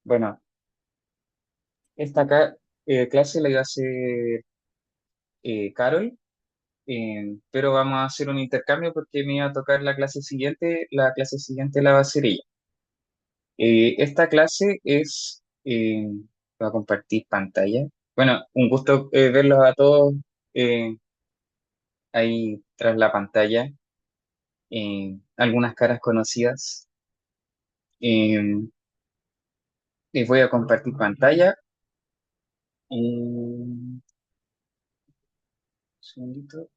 Bueno, clase la iba a hacer Carol, pero vamos a hacer un intercambio porque me iba a tocar la clase siguiente la va a hacer ella. Esta clase va a compartir pantalla. Bueno, un gusto verlos a todos eh, ahí tras la pantalla, algunas caras conocidas. Eh, Les voy a compartir pantalla. Un segundito.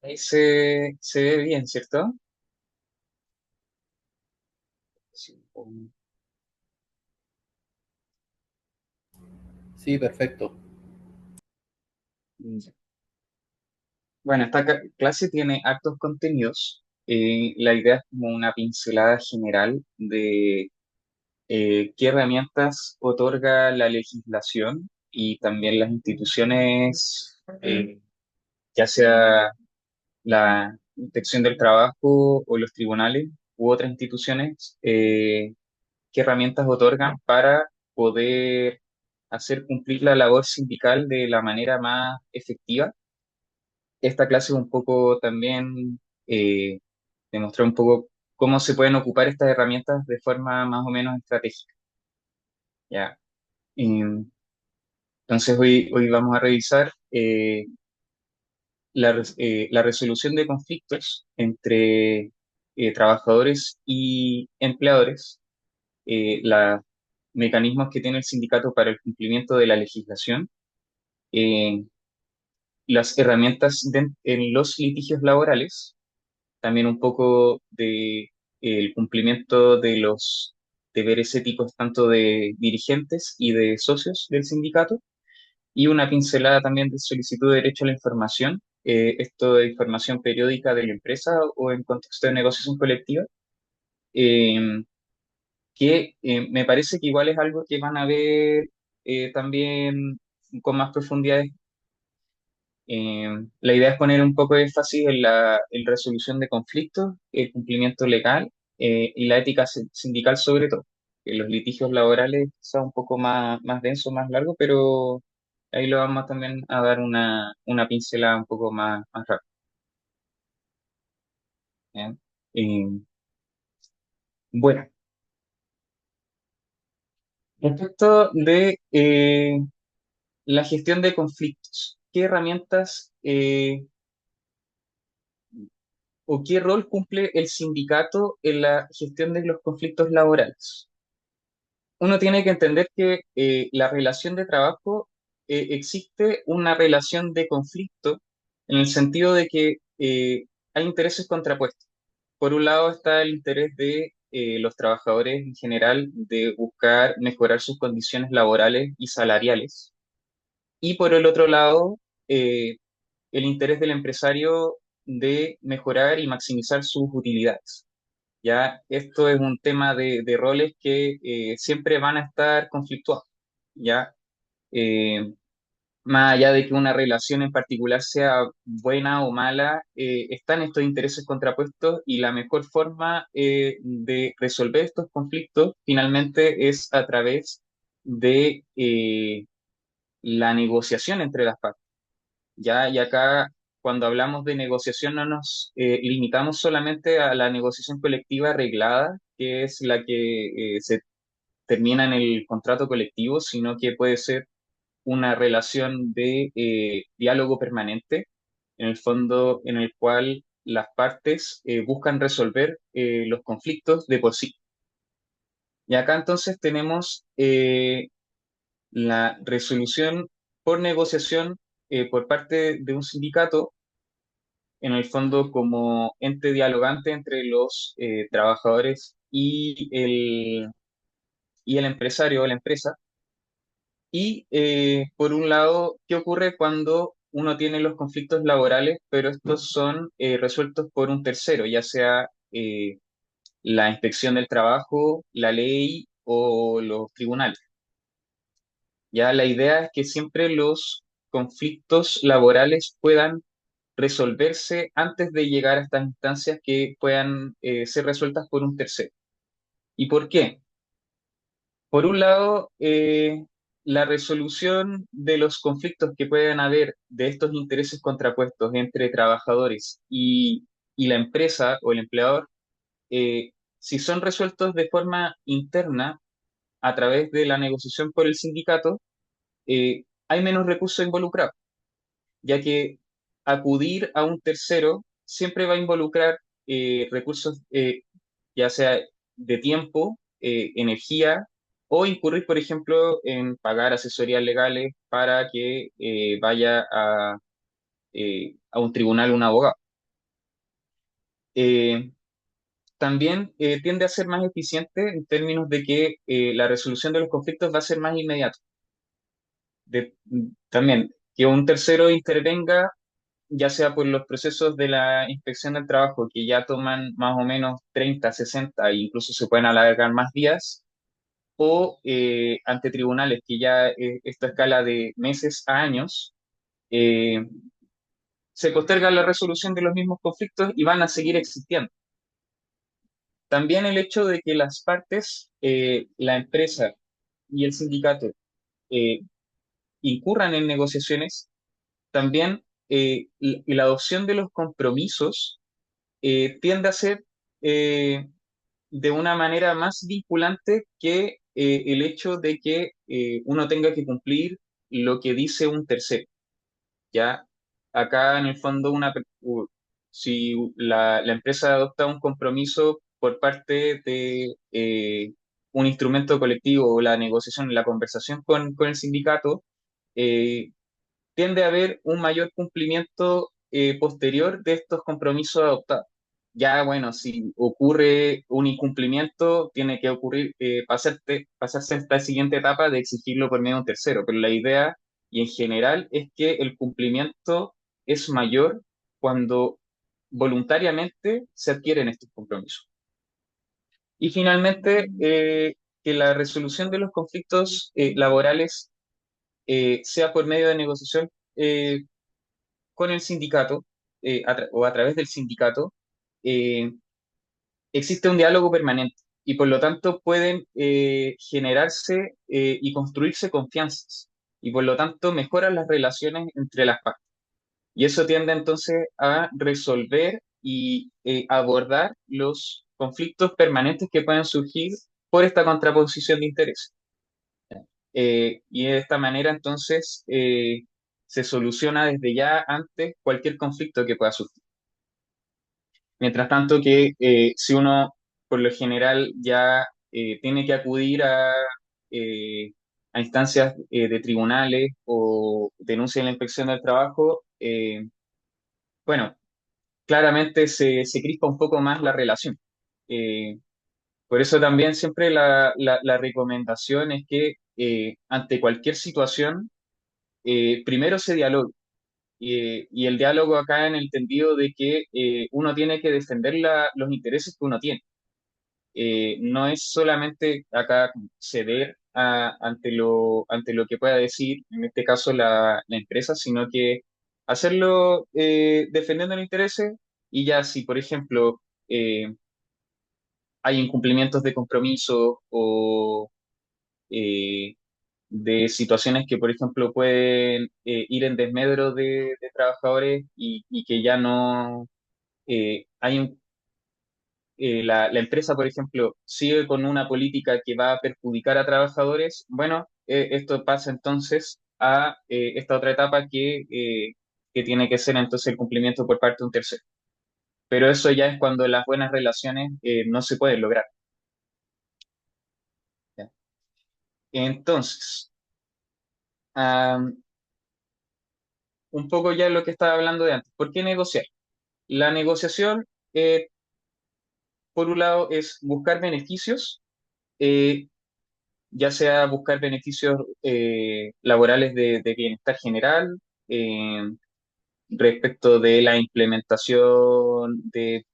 Ahí se ve bien, ¿cierto? Sí. Sí, perfecto. Bueno, clase tiene hartos contenidos. La idea es como una pincelada general de qué herramientas otorga la legislación y también las instituciones, ya sea la Inspección del Trabajo o los tribunales u otras instituciones, qué herramientas otorgan para poder hacer cumplir la labor sindical de la manera más efectiva. Esta clase es un poco también eh, demostrar un poco cómo se pueden ocupar estas herramientas de forma más o menos estratégica, ¿ya? Entonces hoy vamos a revisar la resolución de conflictos entre trabajadores y empleadores, los mecanismos que tiene el sindicato para el cumplimiento de la legislación, eh, las herramientas en los litigios laborales, también un poco de el cumplimiento de los deberes éticos tanto de dirigentes y de socios del sindicato, y una pincelada también de solicitud de derecho a la información, esto de información periódica de la empresa o en contexto de negociación colectiva, eh, que me parece que igual es algo que van a ver también con más profundidad. La idea es poner un poco de énfasis en resolución de conflictos, el cumplimiento legal y la ética sindical sobre todo. Los litigios laborales son un poco más denso, más largo, pero ahí lo vamos también a dar una pincelada un poco más rápida. ¿Ya? Eh, bueno, respecto de la gestión de conflictos, ¿qué herramientas o qué rol cumple el sindicato en la gestión de los conflictos laborales? Uno tiene que entender que la relación de trabajo, existe una relación de conflicto en el sentido de que hay intereses contrapuestos. Por un lado está el interés de los trabajadores en general de buscar mejorar sus condiciones laborales y salariales. Y por el otro lado, eh, el interés del empresario de mejorar y maximizar sus utilidades. Ya, esto es un tema de roles que siempre van a estar conflictuados, ya. Eh, Más allá de que una relación en particular sea buena o mala, están estos intereses contrapuestos y la mejor forma de resolver estos conflictos finalmente es a través de la negociación entre las partes. Ya, y acá, cuando hablamos de negociación, no nos limitamos solamente a la negociación colectiva arreglada, que es la que se termina en el contrato colectivo, sino que puede ser una relación de diálogo permanente, en el fondo en el cual las partes buscan resolver los conflictos de por sí. Y acá entonces tenemos la resolución por negociación por parte de un sindicato, en el fondo como ente dialogante entre los trabajadores y el empresario o la empresa. Y por un lado, ¿qué ocurre cuando uno tiene los conflictos laborales, pero estos son resueltos por un tercero, ya sea la inspección del trabajo, la ley o los tribunales? Ya la idea es que siempre los conflictos laborales puedan resolverse antes de llegar a estas instancias que puedan ser resueltas por un tercero. ¿Y por qué? Por un lado, la resolución de los conflictos que pueden haber de estos intereses contrapuestos entre trabajadores y la empresa o el empleador, si son resueltos de forma interna a través de la negociación por el sindicato, hay menos recursos involucrados, ya que acudir a un tercero siempre va a involucrar recursos, ya sea de tiempo, energía, o incurrir, por ejemplo, en pagar asesorías legales para que vaya a un tribunal un abogado. Eh, También tiende a ser más eficiente en términos de que la resolución de los conflictos va a ser más inmediata. También que un tercero intervenga, ya sea por los procesos de la inspección del trabajo, que ya toman más o menos 30, 60 e incluso se pueden alargar más días, o ante tribunales, que ya esta escala de meses a años, eh, se posterga la resolución de los mismos conflictos y van a seguir existiendo. También el hecho de que las partes, la empresa y el sindicato, eh, incurran en negociaciones, también la adopción de los compromisos tiende a ser eh, de una manera más vinculante que el hecho de que uno tenga que cumplir lo que dice un tercero. Ya acá en el fondo si la empresa adopta un compromiso por parte de un instrumento colectivo o la negociación, la conversación con el sindicato, eh, tiende a haber un mayor cumplimiento posterior de estos compromisos adoptados. Ya, bueno, si ocurre un incumplimiento, tiene que ocurrir, pasarse a esta siguiente etapa de exigirlo por medio de un tercero, pero la idea y en general es que el cumplimiento es mayor cuando voluntariamente se adquieren estos compromisos. Y finalmente, que la resolución de los conflictos laborales sea por medio de negociación con el sindicato o a través del sindicato, eh, existe un diálogo permanente y por lo tanto pueden generarse y construirse confianzas y por lo tanto mejoran las relaciones entre las partes. Y eso tiende entonces a resolver y abordar los conflictos permanentes que pueden surgir por esta contraposición de intereses. Y de esta manera entonces se soluciona desde ya antes cualquier conflicto que pueda surgir. Mientras tanto que si uno por lo general ya tiene que acudir eh, a instancias de tribunales o denuncia en la inspección del trabajo, bueno, claramente se crispa un poco más la relación. Eh, por eso también siempre la recomendación es que ante cualquier situación, primero se dialogue. Y el diálogo acá en el entendido de que uno tiene que defender los intereses que uno tiene. No es solamente acá ceder ante lo que pueda decir, en este caso la empresa, sino que hacerlo defendiendo los intereses y ya si, por ejemplo, hay incumplimientos de compromiso o eh, de situaciones que, por ejemplo, pueden ir en desmedro de trabajadores y que ya no hay la empresa, por ejemplo, sigue con una política que va a perjudicar a trabajadores, bueno, esto pasa entonces a esta otra etapa que tiene que ser entonces el cumplimiento por parte de un tercero. Pero eso ya es cuando las buenas relaciones no se pueden lograr. ¿Ya? Entonces, am, un poco ya lo que estaba hablando de antes. ¿Por qué negociar? La negociación, por un lado, es buscar beneficios, eh, ya sea buscar beneficios laborales de bienestar general, eh, respecto de la implementación de,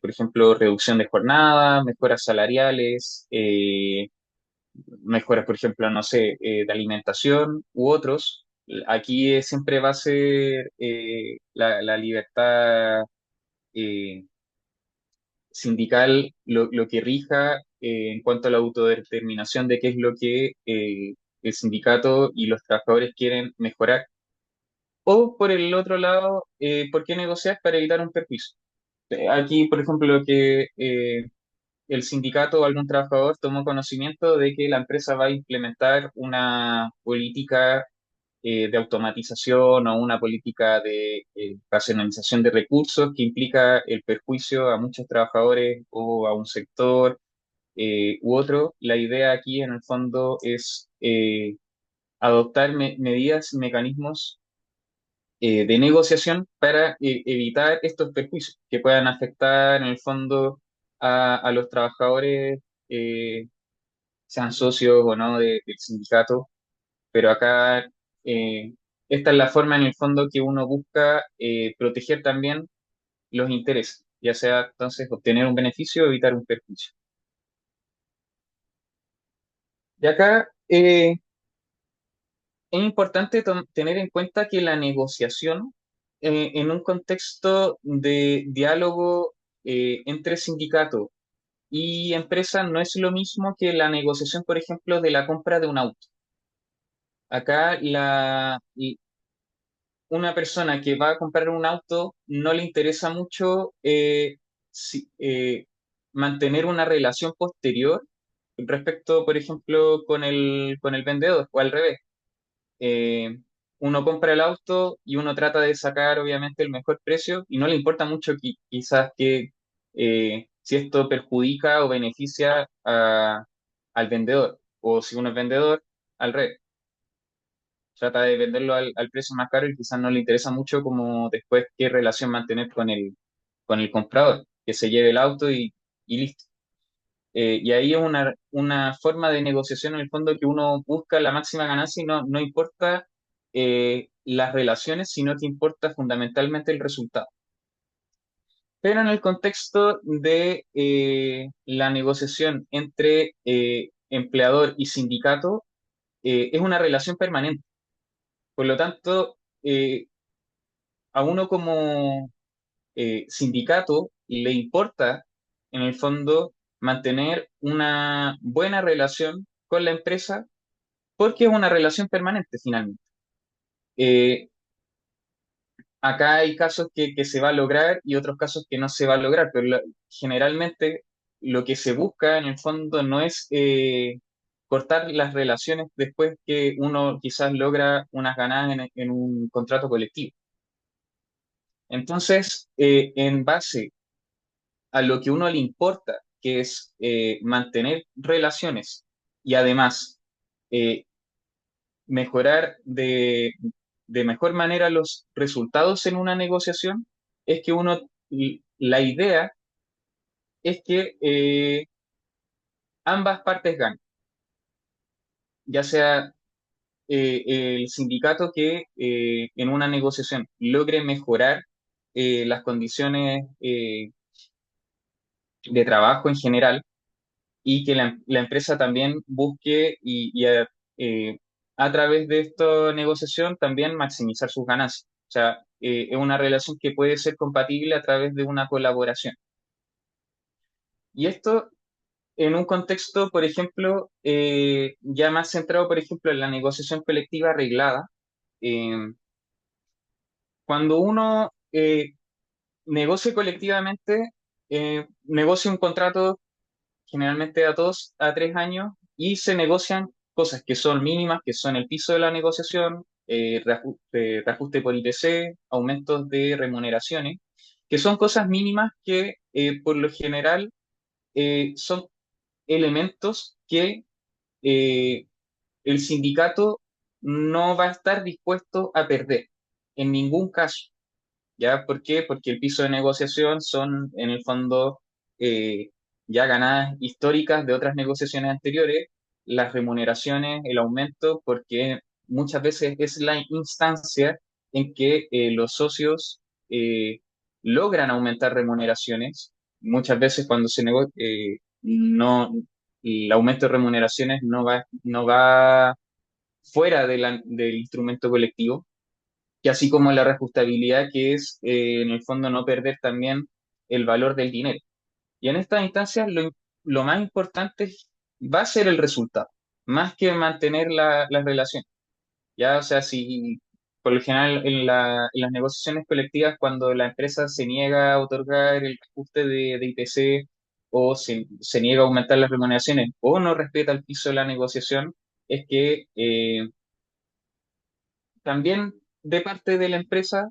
por ejemplo, reducción de jornada, mejoras salariales, mejoras, por ejemplo, no sé, de alimentación u otros. Aquí siempre va a ser la libertad eh, sindical lo que rija en cuanto a la autodeterminación de qué es lo que el sindicato y los trabajadores quieren mejorar. O por el otro lado, ¿por qué negociar para evitar un perjuicio? Aquí, por ejemplo, lo que el sindicato o algún trabajador tomó conocimiento de que la empresa va a implementar una política de automatización o una política de racionalización de recursos que implica el perjuicio a muchos trabajadores o a un sector u otro. La idea aquí en el fondo es adoptar medidas y mecanismos de negociación para evitar estos perjuicios que puedan afectar en el fondo a los trabajadores, eh, sean socios o no del sindicato, pero acá esta es la forma en el fondo que uno busca proteger también los intereses, ya sea entonces obtener un beneficio o evitar un perjuicio. Y acá es importante tener en cuenta que la negociación en un contexto de diálogo entre sindicato y empresa no es lo mismo que la negociación, por ejemplo, de la compra de un auto. Acá una persona que va a comprar un auto no le interesa mucho mantener una relación posterior respecto, por ejemplo, con el vendedor o al revés. Eh, Uno compra el auto y uno trata de sacar obviamente el mejor precio y no le importa mucho quizás que si esto perjudica o beneficia al vendedor o si uno es vendedor, al revés trata de venderlo al precio más caro y quizás no le interesa mucho como después qué relación mantener con el comprador, que se lleve el auto y listo. Y ahí es una forma de negociación en el fondo que uno busca la máxima ganancia y no importa las relaciones, sino que importa fundamentalmente el resultado. Pero en el contexto de la negociación entre empleador y sindicato, es una relación permanente. Por lo tanto, a uno como sindicato le importa, en el fondo, mantener una buena relación con la empresa porque es una relación permanente finalmente. Eh, Acá hay casos que se va a lograr y otros casos que no se va a lograr, pero generalmente lo que se busca en el fondo no es cortar las relaciones después que uno quizás logra unas ganadas en un contrato colectivo. Entonces, en base a lo que uno le importa, que es mantener relaciones y además eh, mejorar de mejor manera los resultados en una negociación, es que la idea es que ambas partes ganen, ya sea el sindicato que en una negociación logre mejorar las condiciones de trabajo en general, y que la empresa también busque eh, a través de esta negociación también maximizar sus ganancias. O sea, es una relación que puede ser compatible a través de una colaboración. Y esto en un contexto, por ejemplo, ya más centrado, por ejemplo, en la negociación colectiva arreglada, eh, cuando uno negocia colectivamente, negocia un contrato generalmente a 2 a 3 años, y se negocian cosas que son mínimas, que son el piso de la negociación, reajuste por IPC, aumentos de remuneraciones, que son cosas mínimas que por lo general son elementos que eh, el sindicato no va a estar dispuesto a perder en ningún caso. ¿Ya? ¿Por qué? Porque el piso de negociación son, en el fondo, eh, ya ganadas históricas de otras negociaciones anteriores, las remuneraciones, el aumento, porque muchas veces es la instancia en que los socios logran aumentar remuneraciones. Muchas veces cuando se negocia, no, el aumento de remuneraciones no va fuera del instrumento colectivo, y así como la reajustabilidad, que es en el fondo no perder también el valor del dinero. Y en estas instancias lo más importante va a ser el resultado, más que mantener la relación. Ya, o sea, si por lo general en las negociaciones colectivas, cuando la empresa se niega a otorgar el ajuste de IPC o se niega a aumentar las remuneraciones o no respeta el piso de la negociación, es que también de parte de la empresa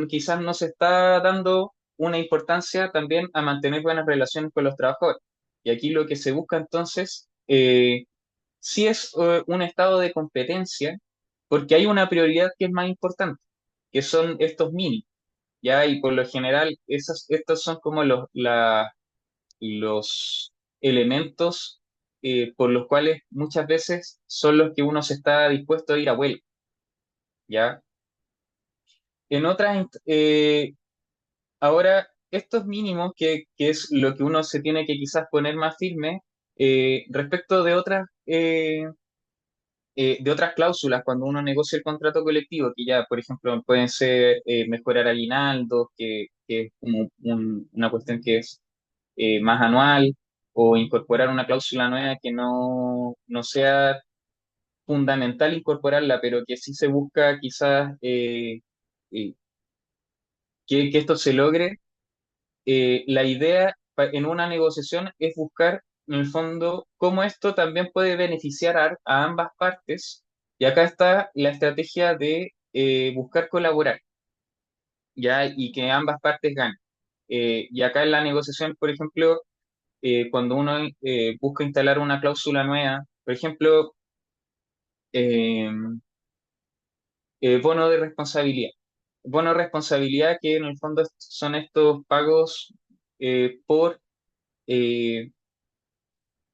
quizás no se está dando una importancia también a mantener buenas relaciones con los trabajadores. Y aquí lo que se busca entonces sí es un estado de competencia, porque hay una prioridad que es más importante, que son estos mínimos, ¿ya? Y por lo general estos son como los elementos por los cuales muchas veces son los que uno se está dispuesto a ir a huelga, ¿ya? En otras, ahora, estos mínimos, que es lo que uno se tiene que quizás poner más firme, respecto de otras cláusulas, cuando uno negocia el contrato colectivo, que ya, por ejemplo, pueden ser mejorar aguinaldos, que es como una cuestión que es más anual, o incorporar una cláusula nueva que no sea fundamental incorporarla, pero que sí se busca quizás eh, que esto se logre. La idea en una negociación es buscar, en el fondo, cómo esto también puede beneficiar a ambas partes. Y acá está la estrategia de buscar colaborar, ¿ya? Y que ambas partes ganen. Y acá en la negociación, por ejemplo, cuando uno busca instalar una cláusula nueva, por ejemplo, eh, bono de responsabilidad. Bono de responsabilidad que en el fondo son estos pagos por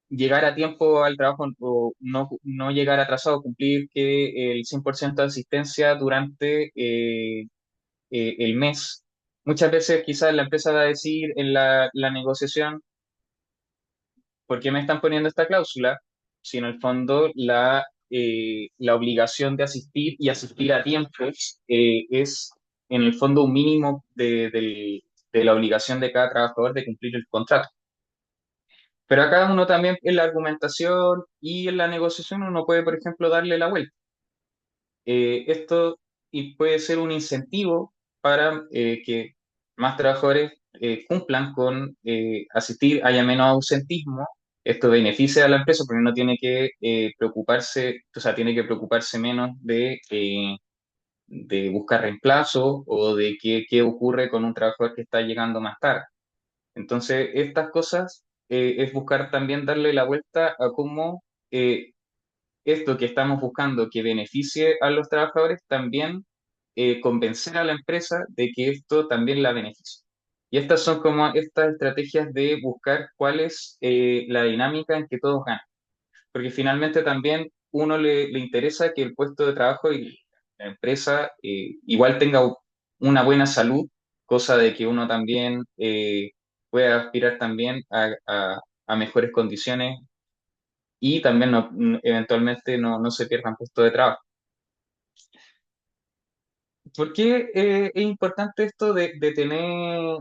llegar a tiempo al trabajo o no llegar atrasado, cumplir que el 100% de asistencia durante el mes. Muchas veces quizás la empresa va a decir en la negociación, ¿por qué me están poniendo esta cláusula? Si en el fondo la obligación de asistir y asistir a tiempo es en el fondo un mínimo de la obligación de cada trabajador de cumplir el contrato. Pero a cada uno también en la argumentación y en la negociación uno puede, por ejemplo, darle la vuelta. Esto y puede ser un incentivo para que más trabajadores cumplan con asistir, haya menos ausentismo. Esto beneficia a la empresa porque no tiene que preocuparse, o sea, tiene que preocuparse menos de buscar reemplazo o de qué ocurre con un trabajador que está llegando más tarde. Entonces, estas cosas es buscar también darle la vuelta a cómo esto que estamos buscando que beneficie a los trabajadores, también convencer a la empresa de que esto también la beneficie. Y estas son como estas estrategias de buscar cuál es la dinámica en que todos ganan. Porque finalmente también uno le interesa que el puesto de trabajo y la empresa igual tenga una buena salud, cosa de que uno también pueda aspirar también a mejores condiciones y también eventualmente no se pierdan puestos de trabajo. ¿Por qué es importante esto de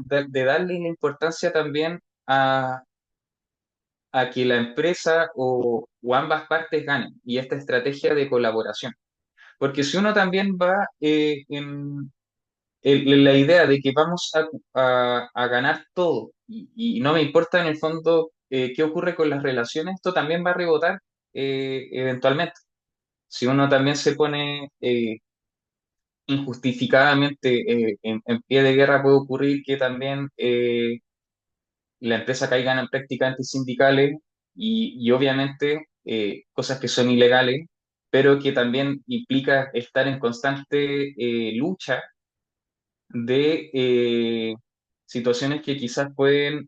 darle la importancia también a que la empresa o ambas partes ganen y esta estrategia de colaboración? Porque si uno también va en la idea de que vamos a ganar todo y no me importa en el fondo qué ocurre con las relaciones, esto también va a rebotar eventualmente. Si uno también se pone injustificadamente en pie de guerra, puede ocurrir que también la empresa caiga en prácticas antisindicales y obviamente cosas que son ilegales, pero que también implica estar en constante lucha de situaciones que quizás pueden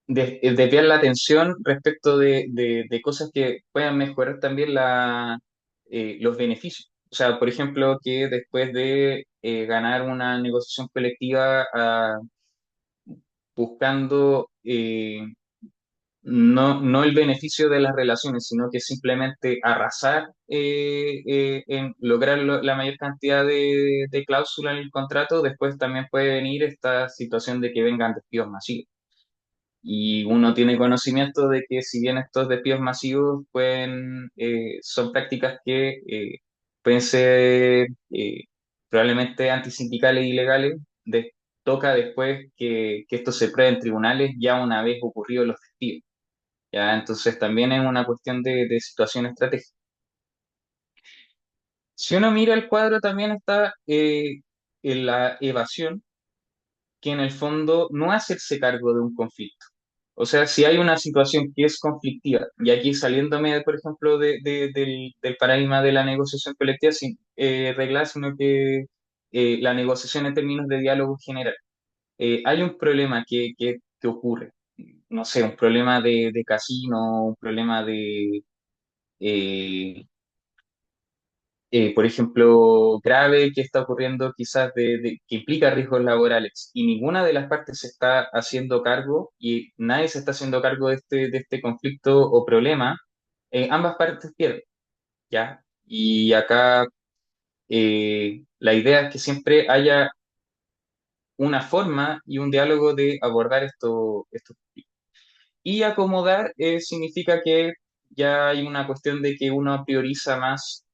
desviar la atención respecto de cosas que puedan mejorar también los beneficios. O sea, por ejemplo, que después de ganar una negociación colectiva buscando no el beneficio de las relaciones, sino que simplemente arrasar en lograr la mayor cantidad de cláusulas en el contrato. Después también puede venir esta situación de que vengan despidos masivos. Y uno tiene conocimiento de que si bien estos despidos masivos son prácticas que pueden ser probablemente antisindicales e ilegales, toca después que esto se pruebe en tribunales ya una vez ocurridos los despidos. ¿Ya? Entonces también es una cuestión de situación estratégica. Si uno mira el cuadro, también está en la evasión, que en el fondo no hacerse cargo de un conflicto. O sea, si hay una situación que es conflictiva, y aquí saliéndome, por ejemplo, del paradigma de la negociación colectiva sin reglas, sino que la negociación en términos de diálogo general, hay un problema que ocurre, no sé, un problema de casino, un problema eh, por ejemplo, grave que está ocurriendo quizás que implica riesgos laborales y ninguna de las partes se está haciendo cargo y nadie se está haciendo cargo de este conflicto o problema, ambas partes pierden, ¿ya? Y acá la idea es que siempre haya una forma y un diálogo de abordar estos conflictos. Y acomodar significa que ya hay una cuestión de que uno prioriza más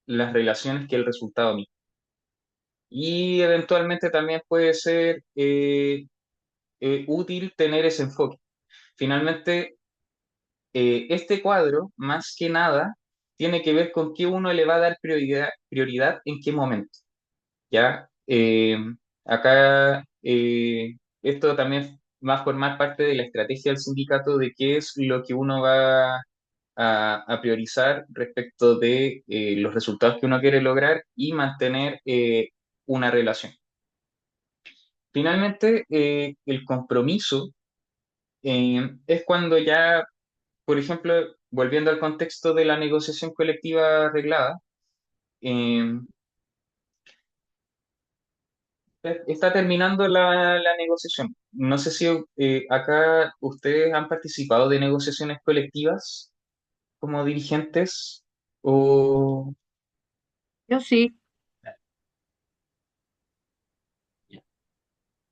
las relaciones que el resultado mismo. Y eventualmente también puede ser útil tener ese enfoque. Finalmente, este cuadro, más que nada, tiene que ver con qué uno le va a dar prioridad en qué momento. ¿Ya? Acá esto también va a formar parte de la estrategia del sindicato de qué es lo que uno va a priorizar respecto de los resultados que uno quiere lograr y mantener una relación. Finalmente, el compromiso es cuando ya, por ejemplo, volviendo al contexto de la negociación colectiva arreglada, eh, está terminando la negociación. No sé si acá ustedes han participado de negociaciones colectivas como dirigentes o... Yo sí,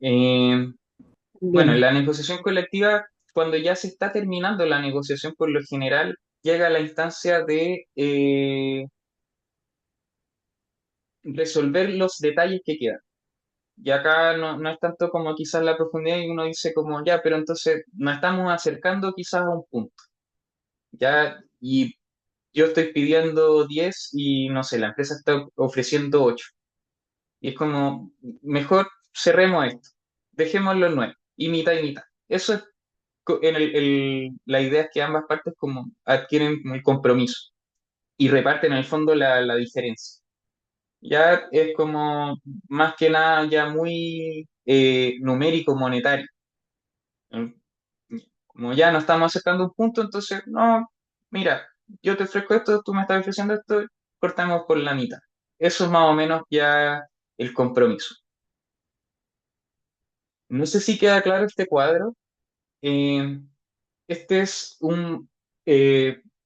eh, bueno, en bien. la negociación colectiva, cuando ya se está terminando la negociación, por lo general llega a la instancia de resolver los detalles que quedan. Y acá no es tanto como quizás la profundidad y uno dice como, ya, pero entonces nos estamos acercando quizás a un punto, ya, y yo estoy pidiendo 10 y no sé, la empresa está ofreciendo 8. Y es como, mejor cerremos esto, dejémoslo en 9 y mitad y mitad. Eso es la idea es que ambas partes como adquieren el compromiso y reparten en el fondo la diferencia. Ya es como más que nada ya muy numérico monetario. ¿No? Como ya no estamos acercando un punto, entonces, no, mira, yo te ofrezco esto, tú me estás ofreciendo esto, cortamos por la mitad. Eso es más o menos ya el compromiso. No sé si queda claro este cuadro. Eh, este es un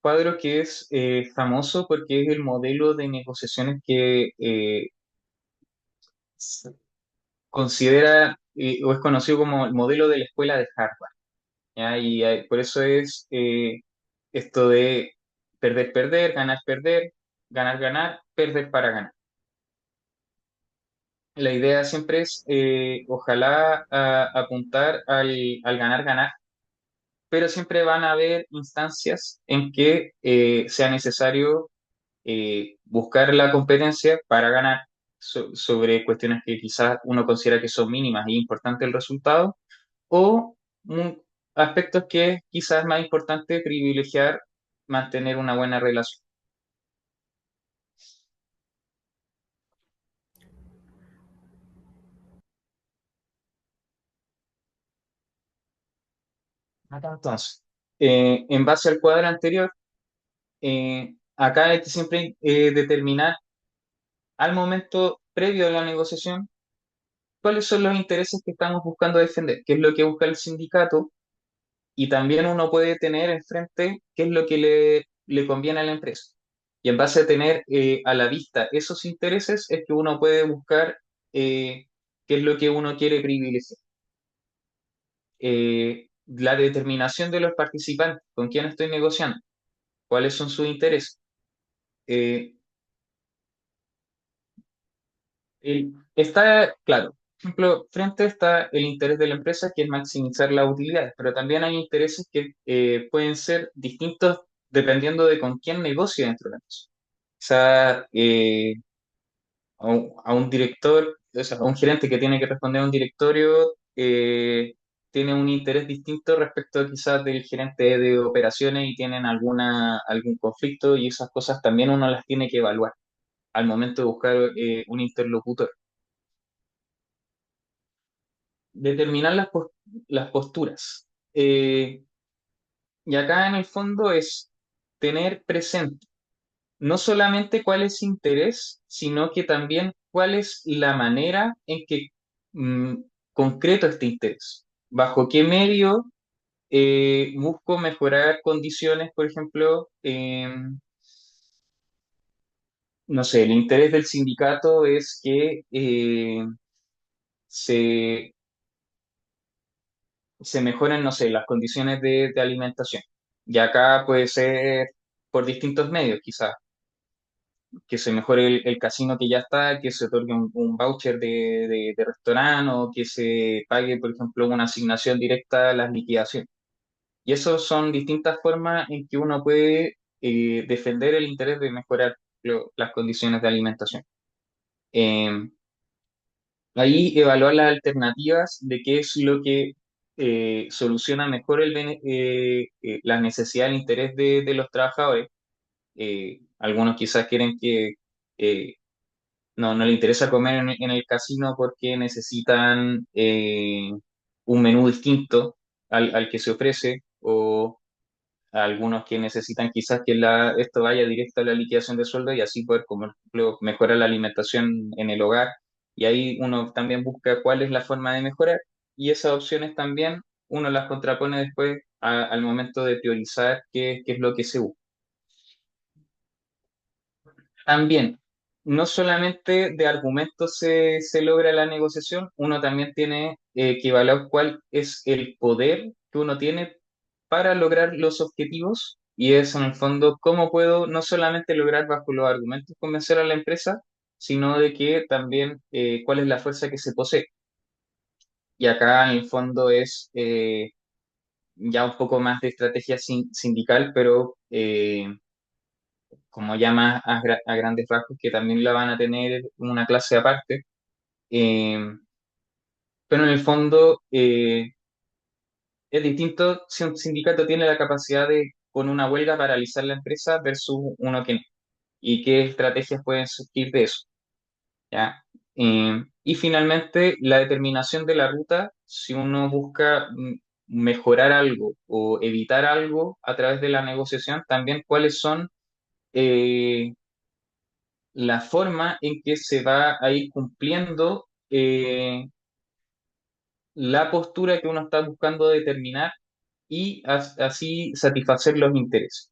cuadro que es famoso porque es el modelo de negociaciones que se considera o es conocido como el modelo de la escuela de Harvard. ¿Ya? Y por eso es esto de perder, perder, ganar, perder, ganar, ganar, perder para ganar. La idea siempre es, ojalá, apuntar al ganar, ganar, pero siempre van a haber instancias en que sea necesario buscar la competencia para ganar sobre cuestiones que quizás uno considera que son mínimas y importante el resultado, o mm, aspectos que quizás es más importante privilegiar mantener una buena relación. Entonces, en base al cuadro anterior, acá hay que siempre determinar al momento previo a la negociación cuáles son los intereses que estamos buscando defender, qué es lo que busca el sindicato y también uno puede tener enfrente qué es lo que le conviene a la empresa. Y en base a tener a la vista esos intereses es que uno puede buscar qué es lo que uno quiere privilegiar. La determinación de los participantes, con quién estoy negociando, cuáles son sus intereses. Eh, Está claro, por ejemplo, frente está el interés de la empresa, que es maximizar las utilidades, pero también hay intereses que pueden ser distintos dependiendo de con quién negocie dentro de la empresa. O sea, a un director, o sea, a un gerente que tiene que responder a un directorio, tiene un interés distinto respecto quizás del gerente de operaciones y tienen algún conflicto y esas cosas también uno las tiene que evaluar al momento de buscar un interlocutor. Determinar las posturas. Y acá en el fondo es tener presente no solamente cuál es interés, sino que también cuál es la manera en que mm, concreto este interés. ¿Bajo qué medio busco mejorar condiciones, por ejemplo? No sé, el interés del sindicato es que se, se mejoren, no sé, las condiciones de alimentación. Y acá puede ser por distintos medios, quizás que se mejore el casino que ya está, que se otorgue un voucher de restaurante o que se pague, por ejemplo, una asignación directa a las liquidaciones. Y eso son distintas formas en que uno puede defender el interés de mejorar las condiciones de alimentación. Eh, Ahí evaluar las alternativas de qué es lo que soluciona mejor la necesidad, el interés de los trabajadores. Algunos quizás quieren que eh, no le interesa comer en el casino porque necesitan un menú distinto al que se ofrece, o algunos que necesitan quizás que esto vaya directo a la liquidación de sueldo y así poder, como por ejemplo, mejorar la alimentación en el hogar. Y ahí uno también busca cuál es la forma de mejorar y esas opciones también uno las contrapone después al momento de priorizar qué es lo que se busca. También, no solamente de argumentos se logra la negociación, uno también tiene que evaluar cuál es el poder que uno tiene para lograr los objetivos y es en el fondo cómo puedo no solamente lograr bajo los argumentos convencer a la empresa, sino de que también cuál es la fuerza que se posee. Y acá en el fondo es ya un poco más de estrategia sindical, pero como ya más a grandes rasgos, que también la van a tener una clase aparte. Eh, pero en el fondo es distinto si un sindicato tiene la capacidad de, con una huelga, paralizar la empresa versus uno que no. Y qué estrategias pueden surgir de eso. ¿Ya? Y finalmente, la determinación de la ruta, si uno busca mejorar algo o evitar algo a través de la negociación, también cuáles son eh, la forma en que se va a ir cumpliendo la postura que uno está buscando determinar y así satisfacer los intereses.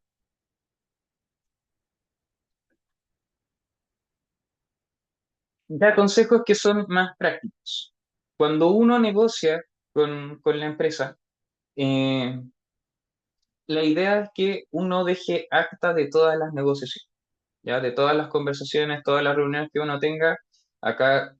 Ya consejos que son más prácticos. Cuando uno negocia con la empresa, eh, la idea es que uno deje acta de todas las negociaciones, ya de todas las conversaciones, todas las reuniones que uno tenga. Acá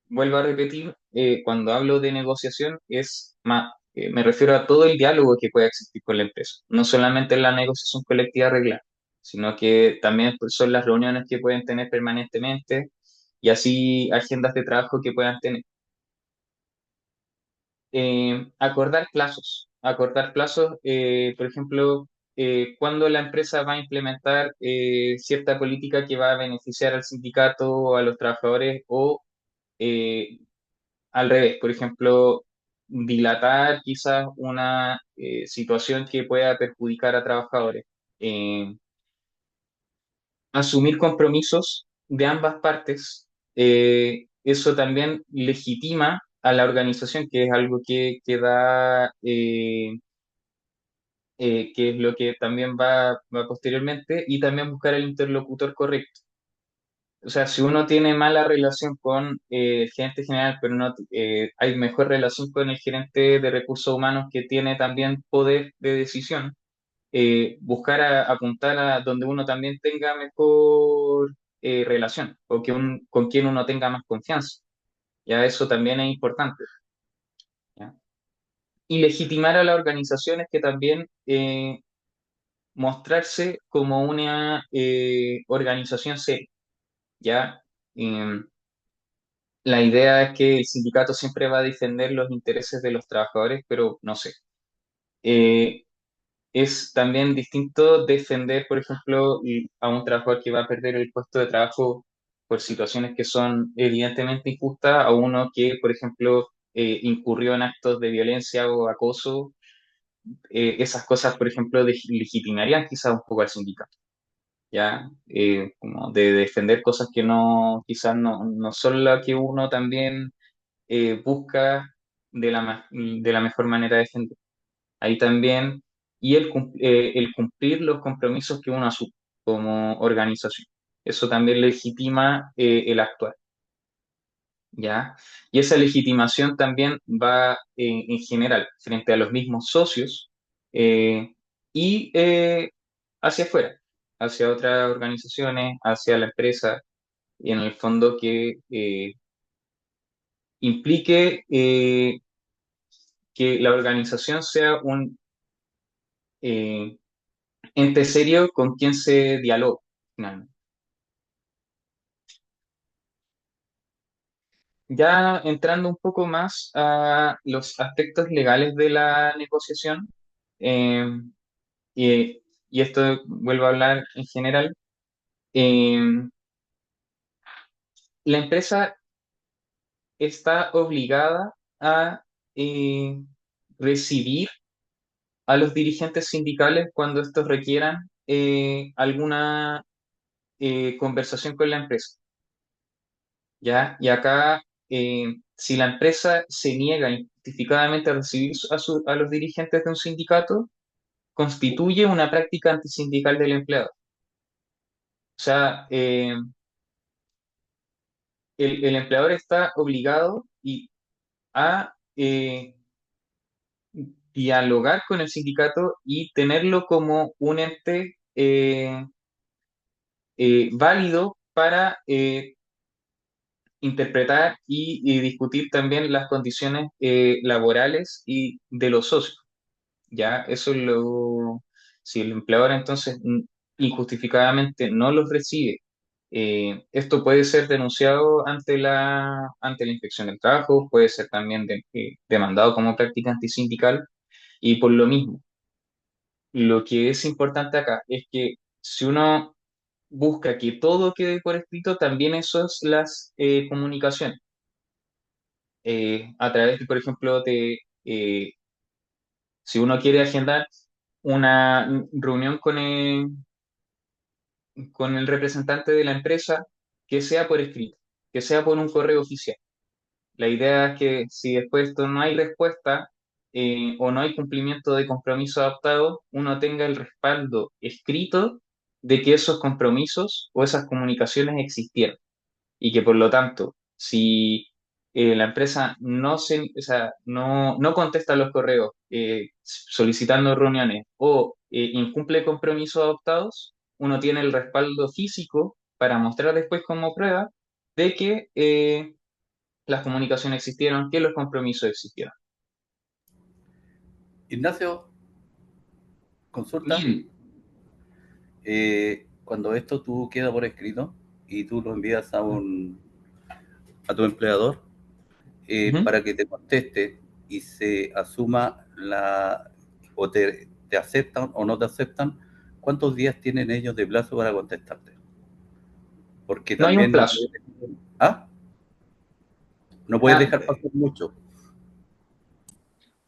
vuelvo a repetir, cuando hablo de negociación es más, me refiero a todo el diálogo que pueda existir con la empresa, no solamente la negociación colectiva arreglada, sino que también pues, son las reuniones que pueden tener permanentemente y así agendas de trabajo que puedan tener. Acordar plazos, por ejemplo, cuando la empresa va a implementar cierta política que va a beneficiar al sindicato o a los trabajadores o eh, al revés, por ejemplo, dilatar quizás una situación que pueda perjudicar a trabajadores. Eh, Asumir compromisos de ambas partes, eso también legitima a la organización, que es algo que da que es lo que también va posteriormente, y también buscar el interlocutor correcto. O sea, si uno tiene mala relación con el gerente general, pero no hay mejor relación con el gerente de recursos humanos que tiene también poder de decisión, buscar apuntar a donde uno también tenga mejor relación o con quien uno tenga más confianza. Ya eso también es importante. ¿Ya? Y legitimar a las organizaciones que también mostrarse como una organización seria. ¿Ya? Em, la idea es que el sindicato siempre va a defender los intereses de los trabajadores, pero no sé. Eh, es también distinto defender, por ejemplo, a un trabajador que va a perder el puesto de trabajo por situaciones que son evidentemente injustas, a uno que, por ejemplo, incurrió en actos de violencia o acoso. Esas cosas, por ejemplo, legitimarían quizás un poco al sindicato, ¿ya? Como de defender cosas que no, quizás no son las que uno también busca de la mejor manera de defender. Ahí también, y el cumplir los compromisos que uno asume como organización. Eso también legitima el actuar, ¿ya? Y esa legitimación también va en general frente a los mismos socios eh, y hacia afuera, hacia otras organizaciones, hacia la empresa, y en el fondo que implique que la organización sea un eh, ente serio con quien se dialoga, finalmente. Ya entrando un poco más a los aspectos legales de la negociación, eh, y esto vuelvo a hablar en general, eh, la empresa está obligada a eh, recibir a los dirigentes sindicales cuando estos requieran alguna conversación con la empresa. ¿Ya? Y acá, si la empresa se niega injustificadamente a recibir a los dirigentes de un sindicato, constituye una práctica antisindical del empleado. O sea, el empleador está obligado a dialogar con el sindicato y tenerlo como un ente válido para interpretar y discutir también las condiciones laborales y de los socios. Ya, eso es lo. Si el empleador entonces injustificadamente no los recibe, esto puede ser denunciado ante la Inspección del Trabajo, puede ser también demandado como práctica antisindical, y por lo mismo, lo que es importante acá es que si uno busca que todo quede por escrito, también eso es las comunicaciones. A través, por ejemplo, si uno quiere agendar una reunión con el representante de la empresa, que sea por escrito, que sea por un correo oficial. La idea es que si después de esto no hay respuesta o no hay cumplimiento de compromiso adoptado, uno tenga el respaldo escrito de que esos compromisos o esas comunicaciones existieron, y que por lo tanto, si la empresa o sea, no contesta los correos solicitando reuniones o incumple compromisos adoptados, uno tiene el respaldo físico para mostrar después como prueba de que las comunicaciones existieron, que los compromisos existieron. Ignacio, consulta. Bien. Cuando esto tú queda por escrito y tú lo envías a tu empleador Ujú. para que te conteste y se asuma o te aceptan o no te aceptan, ¿cuántos días tienen ellos de plazo para contestarte? Porque No hay un también no plazo. puedes, ¿ah? No puedes Ah, dejar pasar mucho.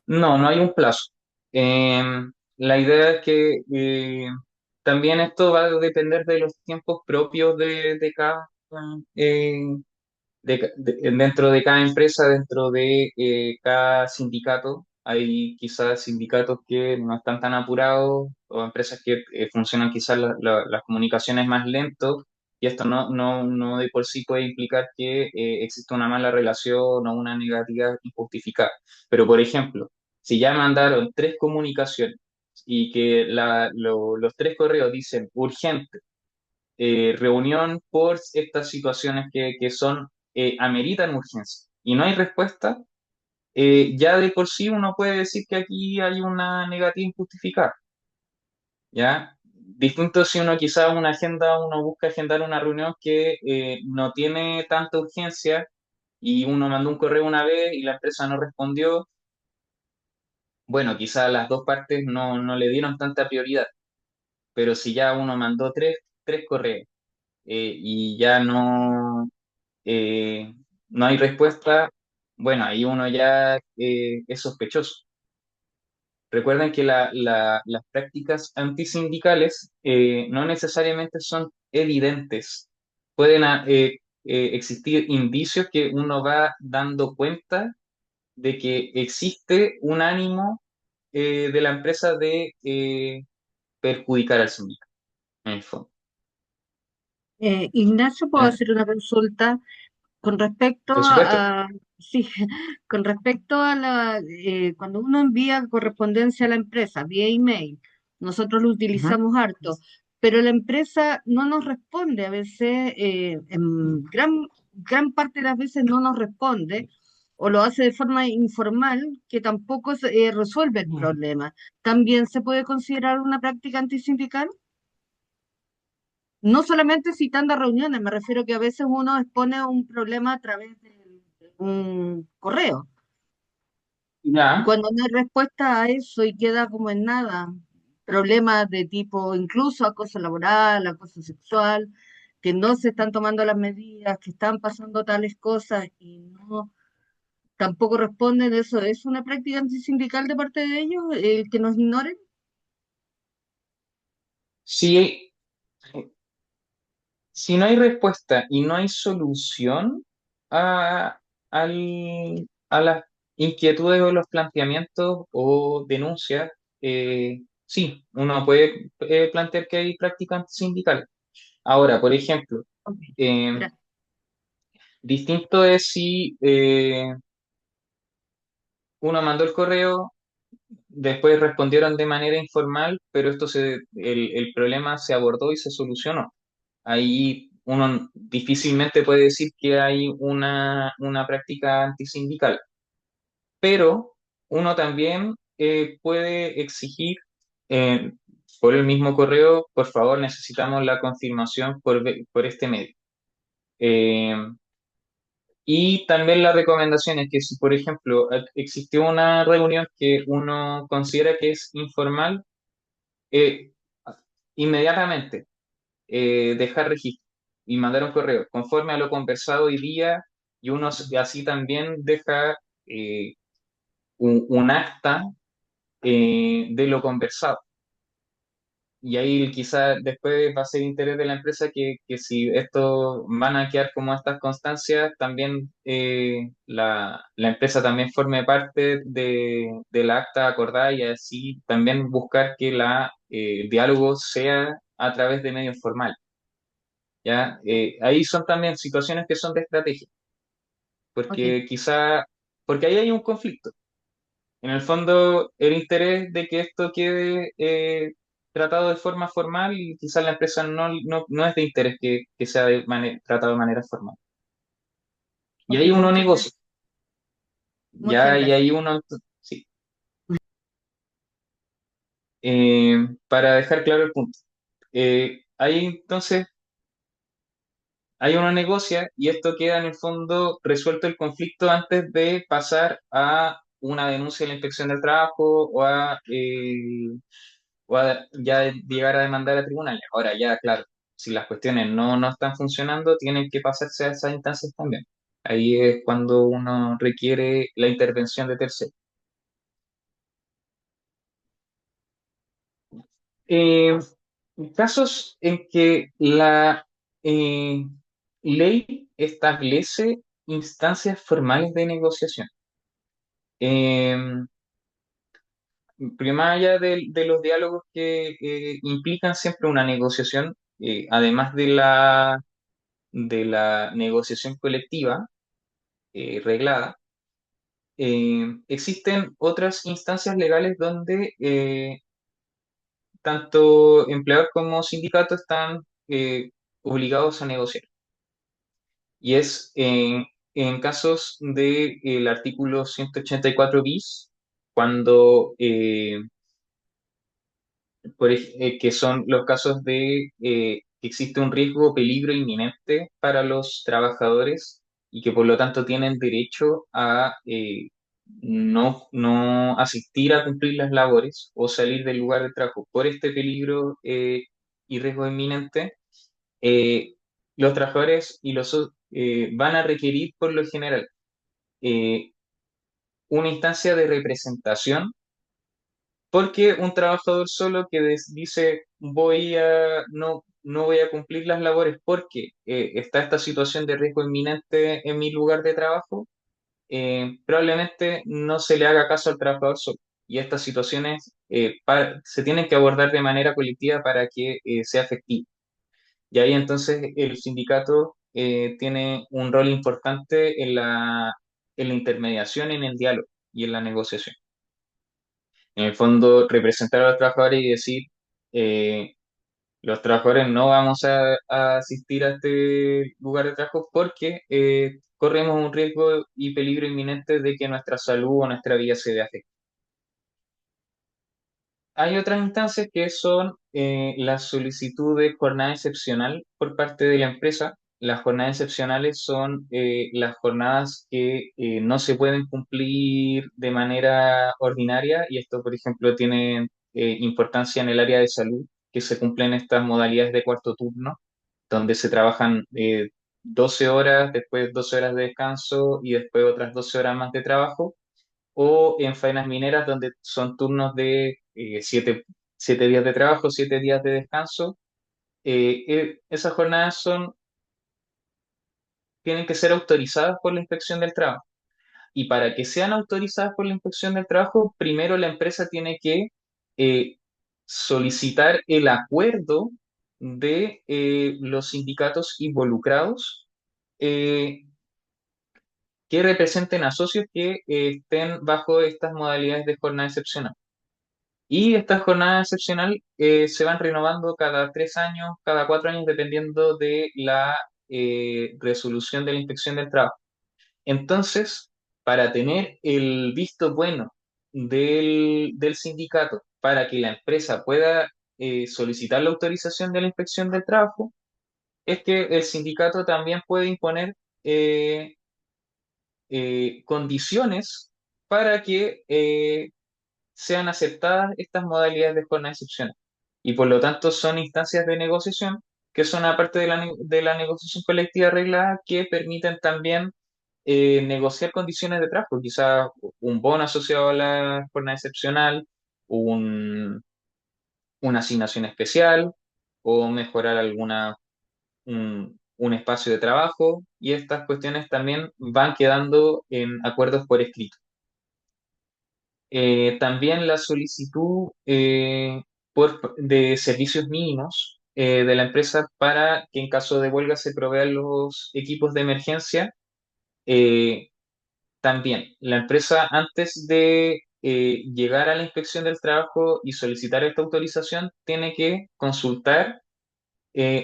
no hay un plazo. Eh, la idea es que también esto va a depender de los tiempos propios de cada, eh, dentro de cada empresa, dentro de cada sindicato. hay quizás sindicatos que no están tan apurados o empresas que funcionan quizás las comunicaciones más lento y esto no de por sí puede implicar que exista una mala relación o una negativa injustificada. Pero, por ejemplo, si ya mandaron tres comunicaciones y que los tres correos dicen urgente, reunión por estas situaciones que son, ameritan urgencia y no hay respuesta, ya de por sí uno puede decir que aquí hay una negativa injustificada, ¿ya? Distinto si uno quizás una agenda, uno busca agendar una reunión que no tiene tanta urgencia y uno mandó un correo una vez y la empresa no respondió, bueno, quizás las dos partes no le dieron tanta prioridad, pero si ya uno mandó tres correos y ya eh, no hay respuesta, bueno, ahí uno ya es sospechoso. Recuerden que las prácticas antisindicales no necesariamente son evidentes. Pueden existir indicios que uno va dando cuenta de que existe un ánimo de la empresa de perjudicar al sindicato, en el fondo. Ignacio, ¿puedo ¿Ya? hacer una consulta con respecto Por supuesto. sí, con respecto a cuando uno envía correspondencia a la empresa vía email, nosotros lo Ujú. utilizamos harto, pero la empresa no nos responde, a veces, en gran parte de las veces no nos responde, o lo hace de forma informal, que tampoco resuelve el problema. ¿También se puede considerar una práctica antisindical? No solamente citando reuniones, me refiero que a veces uno expone un problema a través de un correo. Y Ya. cuando no hay respuesta a eso y queda como en nada, problemas de tipo incluso acoso laboral, acoso sexual, que no se están tomando las medidas, que están pasando tales cosas y no tampoco responden, eso es una práctica antisindical de parte de ellos, el que nos ignoren. Si, si no hay respuesta y no hay solución a, a las inquietudes o los planteamientos o denuncias, sí, uno puede plantear que hay prácticas sindicales. Ahora, por ejemplo, Ok, eh, gracias. distinto es si uno mandó el correo, después respondieron de manera informal, pero el problema se abordó y se solucionó. Ahí uno difícilmente puede decir que hay una práctica antisindical, pero uno también puede exigir eh, por el mismo correo, por favor, necesitamos la confirmación por este medio. Eh, y también la recomendación es que si, por ejemplo, existió una reunión que uno considera que es informal, eh, inmediatamente dejar registro y mandar un correo conforme a lo conversado hoy día y uno así también deja un acta de lo conversado. Y ahí quizás después va a ser interés de la empresa que si esto van a quedar como estas constancias, también la empresa también forme parte de la acta acordada y así también buscar que el diálogo sea a través de medios formales. ¿Ya? Ahí son también situaciones que son de estrategia, Ok, porque porque ahí hay un conflicto. En el fondo, el interés de que esto quede tratado de forma formal y quizás la empresa no es de interés que sea tratado de manera formal. Y ok, ahí uno muchas negocia, gracias. Muchas ya, y gracias. ahí uno, sí. Para dejar claro el punto. Ahí entonces hay uno negocia y esto queda en el fondo resuelto el conflicto antes de pasar a una denuncia de la inspección del trabajo o a ya llegar a demandar a tribunales. Ahora ya, claro, si las cuestiones no están funcionando, tienen que pasarse a esas instancias también. Ahí es cuando uno requiere la intervención de terceros. Eh, Casos en que la eh, ley establece instancias formales de negociación. Porque más allá de los diálogos que implican siempre una negociación, además de la negociación colectiva reglada, existen otras instancias legales donde tanto empleador como sindicato están obligados a negociar. Y es en casos del artículo 184 bis, cuando que son los casos de que existe un riesgo o peligro inminente para los trabajadores y que por lo tanto tienen derecho a no asistir a cumplir las labores o salir del lugar de trabajo por este peligro y riesgo inminente. eh, los trabajadores van a requerir por lo general eh, una instancia de representación, porque un trabajador solo que dice no voy a cumplir las labores porque está esta situación de riesgo inminente en mi lugar de trabajo, probablemente no se le haga caso al trabajador solo. Y estas situaciones se tienen que abordar de manera colectiva para que sea efectivo. Y ahí entonces el sindicato tiene un rol importante en la intermediación, en el diálogo y en la negociación. En el fondo, representar a los trabajadores y decir, eh, los trabajadores no vamos a asistir a este lugar de trabajo porque corremos un riesgo y peligro inminente de que nuestra salud o nuestra vida se vea afectada. Hay otras instancias que son la solicitud de jornada excepcional por parte de la empresa. Las jornadas excepcionales son las jornadas que no se pueden cumplir de manera ordinaria, y esto, por ejemplo, tiene importancia en el área de salud, que se cumplen estas modalidades de cuarto turno, donde se trabajan 12 horas, después 12 horas de descanso y después otras 12 horas más de trabajo, o en faenas mineras donde son turnos de 7 días de trabajo, 7 días de descanso. Esas jornadas tienen que ser autorizadas por la Inspección del Trabajo. Y para que sean autorizadas por la Inspección del Trabajo, primero la empresa tiene que eh, solicitar el acuerdo de los sindicatos involucrados, eh, que representen a socios que estén bajo estas modalidades de jornada excepcional. Y esta jornada excepcional se van renovando cada 3 años, cada 4 años, dependiendo de la resolución de la Inspección del Trabajo. Entonces, para tener el visto bueno del sindicato, para que la empresa pueda solicitar la autorización de la Inspección del Trabajo, es que el sindicato también puede imponer eh, condiciones para que sean aceptadas estas modalidades de jornada excepcional. Y por lo tanto son instancias de negociación que son aparte de la negociación colectiva arreglada, que permiten también negociar condiciones de trabajo, quizás un bono asociado a la jornada excepcional, un- una asignación especial o mejorar un espacio de trabajo, y estas cuestiones también van quedando en acuerdos por escrito. También la solicitud de servicios mínimos de la empresa para que en caso de huelga se provean los equipos de emergencia. Eh, También la empresa, antes de llegar a la inspección del trabajo y solicitar esta autorización, tiene que consultar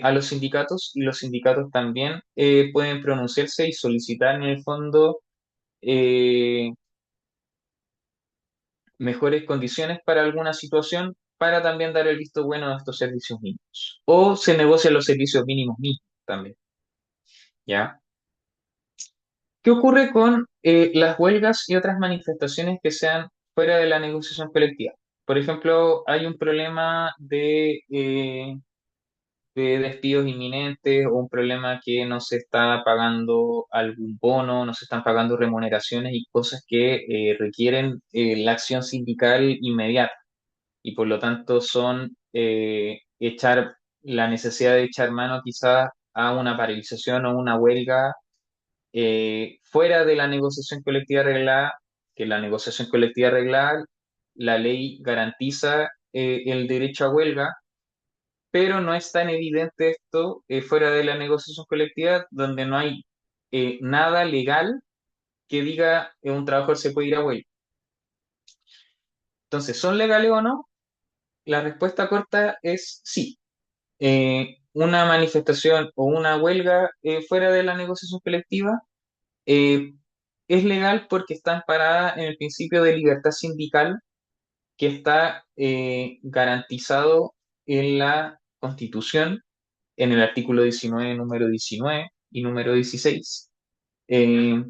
a los sindicatos, y los sindicatos también pueden pronunciarse y solicitar en el fondo eh, mejores condiciones para alguna situación, para también dar el visto bueno a estos servicios mínimos. O se negocian los servicios mínimos mismos también, ¿ya? ¿Qué ocurre con las huelgas y otras manifestaciones que sean fuera de la negociación colectiva? Por ejemplo, hay un problema de despidos inminentes, o un problema que no se está pagando algún bono, no se están pagando remuneraciones y cosas que requieren la acción sindical inmediata, y por lo tanto son echar la necesidad de echar mano quizás a una paralización o una huelga fuera de la negociación colectiva arreglada, que la negociación colectiva arreglada la ley garantiza el derecho a huelga, pero no es tan evidente esto fuera de la negociación colectiva, donde no hay nada legal que diga que un trabajador se puede ir a huelga. Entonces, ¿son legales o no? La respuesta corta es sí. Una manifestación o una huelga fuera de la negociación colectiva eh, es legal porque está amparada en el principio de libertad sindical que está garantizado en la Constitución, en el artículo 19, número 19 y número 16. Eh,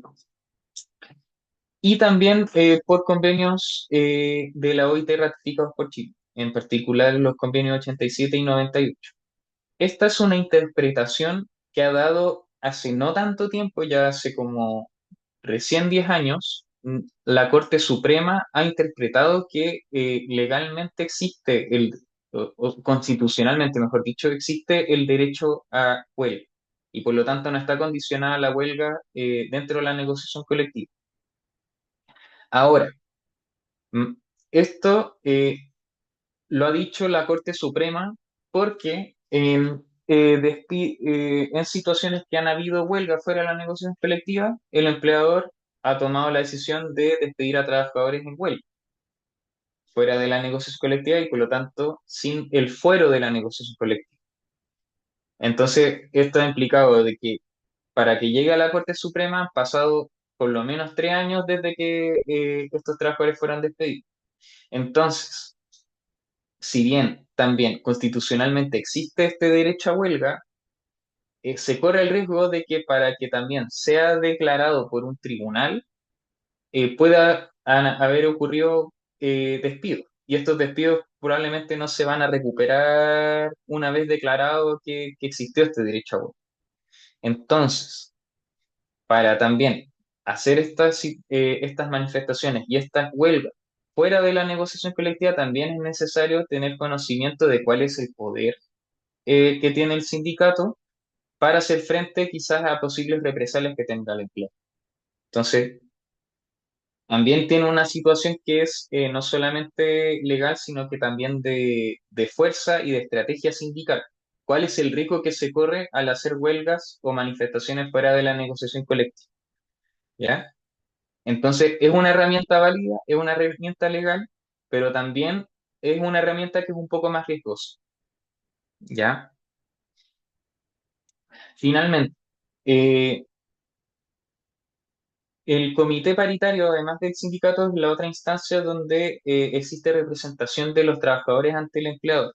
y también por convenios de la OIT ratificados por Chile, en particular los convenios 87 y 98. Esta es una interpretación que ha dado hace no tanto tiempo, ya hace como recién 10 años, la Corte Suprema ha interpretado que legalmente existe o constitucionalmente, mejor dicho, existe el derecho a huelga y por lo tanto no está condicionada la huelga dentro de la negociación colectiva. Ahora, mm, esto lo ha dicho la Corte Suprema porque en situaciones que han habido huelga fuera de la negociación colectiva, el empleador ha tomado la decisión de despedir a trabajadores en huelga fuera de la negociación colectiva y por lo tanto sin el fuero de la negociación colectiva. Entonces, esto ha implicado de que para que llegue a la Corte Suprema han pasado por lo menos 3 años desde que estos trabajadores fueron despedidos. Entonces, si bien también constitucionalmente existe este derecho a huelga, se corre el riesgo de que para que también sea declarado por un tribunal, pueda haber ocurrido despidos. Y estos despidos probablemente no se van a recuperar una vez declarado que existió este derecho a huelga. Entonces, para también hacer estas manifestaciones y estas huelgas fuera de la negociación colectiva, también es necesario tener conocimiento de cuál es el poder que tiene el sindicato para hacer frente quizás a posibles represalias que tenga el empleo. Entonces, también tiene una situación que es no solamente legal, sino que también de fuerza y de estrategia sindical. ¿Cuál es el riesgo que se corre al hacer huelgas o manifestaciones fuera de la negociación colectiva? ¿Ya? Entonces, es una herramienta válida, es una herramienta legal, pero también es una herramienta que es un poco más riesgosa. ¿Ya? Finalmente, eh, el comité paritario, además del sindicato, es la otra instancia donde existe representación de los trabajadores ante el empleador.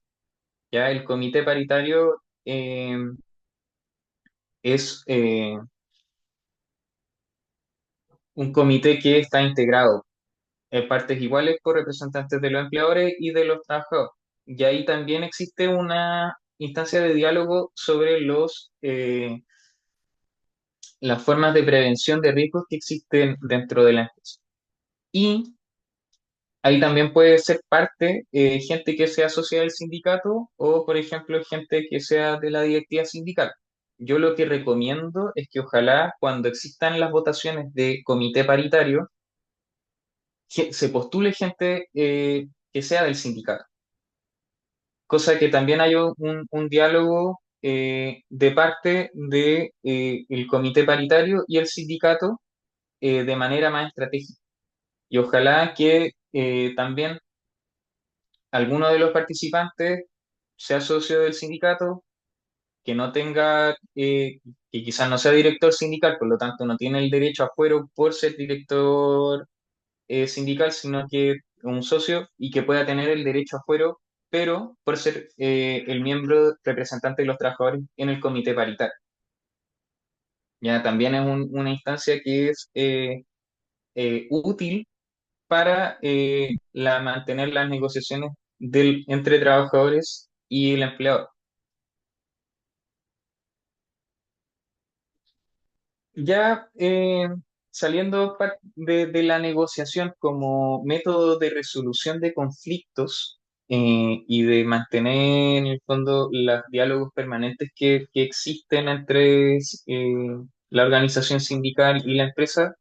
Ya el comité paritario es un comité que está integrado en partes iguales por representantes de los empleadores y de los trabajadores. Y ahí también existe una instancia de diálogo sobre las formas de prevención de riesgos que existen dentro de la empresa. Y ahí también puede ser parte gente que sea socia del sindicato o, por ejemplo, gente que sea de la directiva sindical. Yo lo que recomiendo es que ojalá cuando existan las votaciones de comité paritario, se postule gente que sea del sindicato. Cosa que también haya un diálogo de parte de, el comité paritario y el sindicato de manera más estratégica. Y ojalá que también alguno de los participantes sea socio del sindicato, que no tenga, que quizás no sea director sindical, por lo tanto no tiene el derecho a fuero por ser director sindical, sino que un socio y que pueda tener el derecho a fuero, pero por ser el miembro representante de los trabajadores en el comité paritario. Ya también es una instancia que es útil para mantener las negociaciones entre trabajadores y el empleador. Ya saliendo de la negociación como método de resolución de conflictos y de mantener en el fondo los diálogos permanentes que existen entre la organización sindical y la empresa,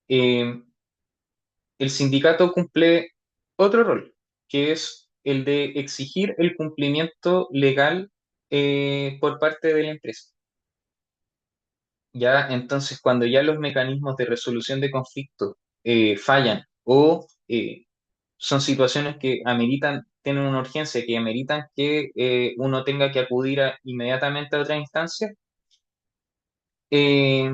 eh, el sindicato cumple otro rol, que es el de exigir el cumplimiento legal por parte de la empresa. Ya, entonces, cuando ya los mecanismos de resolución de conflictos fallan o son situaciones que ameritan, tienen una urgencia, que ameritan que uno tenga que acudir inmediatamente a otra instancia, eh,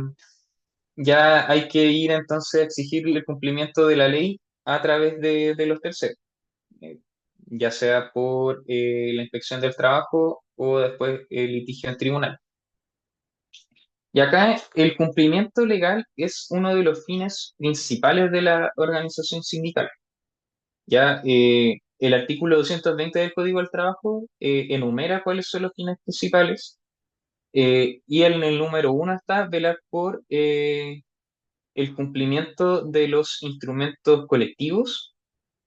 ya hay que ir entonces a exigir el cumplimiento de la ley a través de los terceros, eh, ya sea por la inspección del trabajo o después el litigio en tribunal. Y acá el cumplimiento legal es uno de los fines principales de la organización sindical. Ya el artículo 220 del Código del Trabajo enumera cuáles son los fines principales y en el número uno está velar por el cumplimiento de los instrumentos colectivos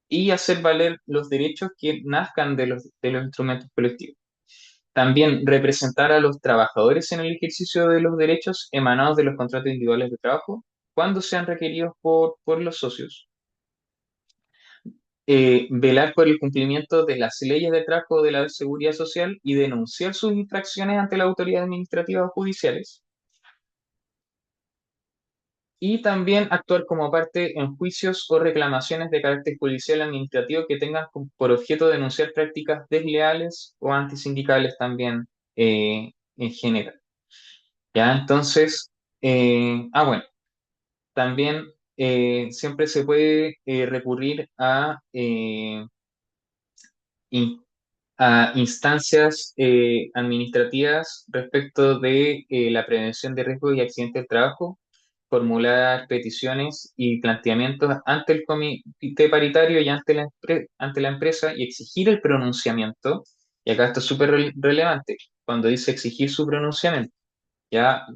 y hacer valer los derechos que nazcan de los instrumentos colectivos. También representar a los trabajadores en el ejercicio de los derechos emanados de los contratos individuales de trabajo cuando sean requeridos por los socios. Velar por el cumplimiento de las leyes de trabajo de la seguridad social y denunciar sus infracciones ante la autoridad administrativa o judiciales. Y también actuar como parte en juicios o reclamaciones de carácter judicial o administrativo que tengan por objeto denunciar prácticas desleales o antisindicales también en general. Ya, entonces, bueno, también siempre se puede recurrir in- a instancias administrativas respecto de la prevención de riesgos y accidentes de trabajo, formular peticiones y planteamientos ante el comité paritario y ante la empresa y exigir el pronunciamiento. Y acá esto es súper relevante, cuando dice exigir su pronunciamiento. Ya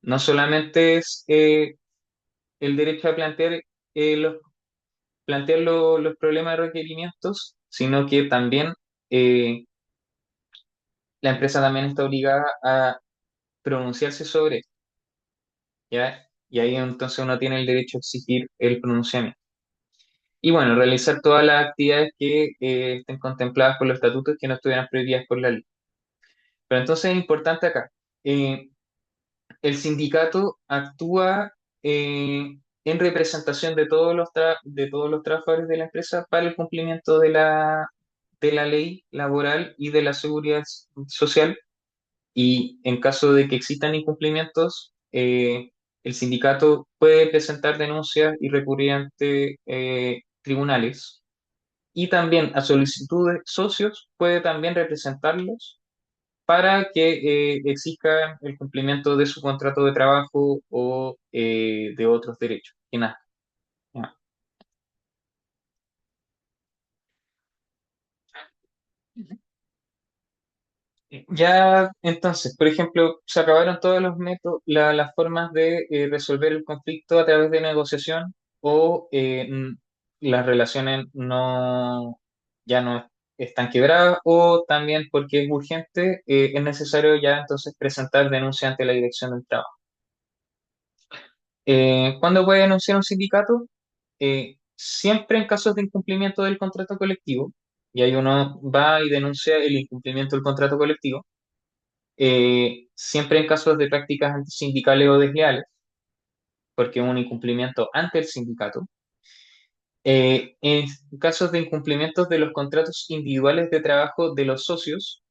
no solamente es el derecho a plantear los problemas de requerimientos, sino que también eh, la empresa también está obligada a pronunciarse sobre esto, ¿ya? Y ahí entonces uno tiene el derecho a exigir el pronunciamiento. Y bueno, realizar todas las actividades que estén contempladas por los estatutos que no estuvieran prohibidas por la ley. Pero entonces es importante acá. eh, el sindicato actúa en representación de todos los trabajadores de la empresa para el cumplimiento de la ley laboral y de la seguridad social. Y en caso de que existan incumplimientos, el sindicato puede presentar denuncias y recurrir ante tribunales. Y también a solicitud de socios puede también representarlos para que exija el cumplimiento de su contrato de trabajo o de otros derechos. Y nada, ya. Ya, entonces, por ejemplo, se acabaron todos los métodos, las formas de resolver el conflicto a través de negociación o las relaciones ya no están quebradas o también porque es urgente, es necesario ya entonces presentar denuncia ante la dirección del trabajo. ¿Cuándo puede denunciar un sindicato? Siempre en casos de incumplimiento del contrato colectivo, y ahí uno va y denuncia el incumplimiento del contrato colectivo, siempre en casos de prácticas antisindicales o desleales, porque es un incumplimiento ante el sindicato, en casos de incumplimientos de los contratos individuales de trabajo de los socios,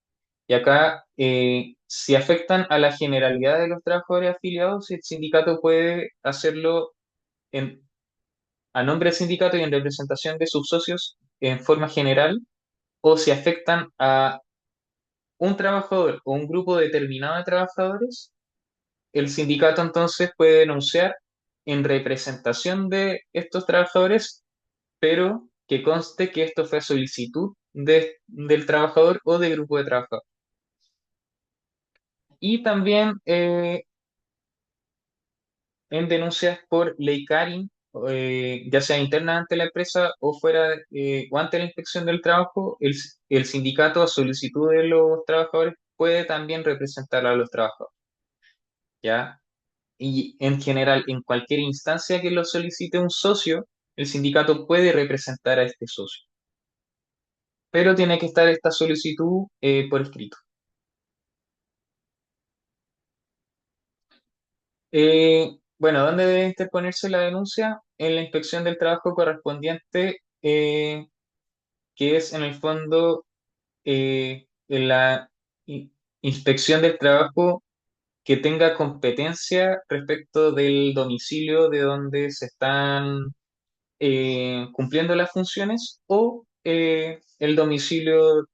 y acá si afectan a la generalidad de los trabajadores afiliados, el sindicato puede hacerlo en a nombre del sindicato y en representación de sus socios en forma general, o si afectan a un trabajador o un grupo determinado de trabajadores, el sindicato entonces puede denunciar en representación de estos trabajadores, pero que conste que esto fue a solicitud del trabajador o de grupo de trabajadores. Y también en denuncias por ley Carin, ya sea interna ante la empresa o fuera o ante la inspección del trabajo, el sindicato a solicitud de los trabajadores puede también representar a los trabajadores, ¿ya? Y en general, en cualquier instancia que lo solicite un socio, el sindicato puede representar a este socio, pero tiene que estar esta solicitud por escrito. Bueno, ¿dónde debe interponerse la denuncia? En la inspección del trabajo correspondiente, que es en el fondo en la inspección del trabajo que tenga competencia respecto del domicilio de donde se están cumpliendo las funciones o el domicilio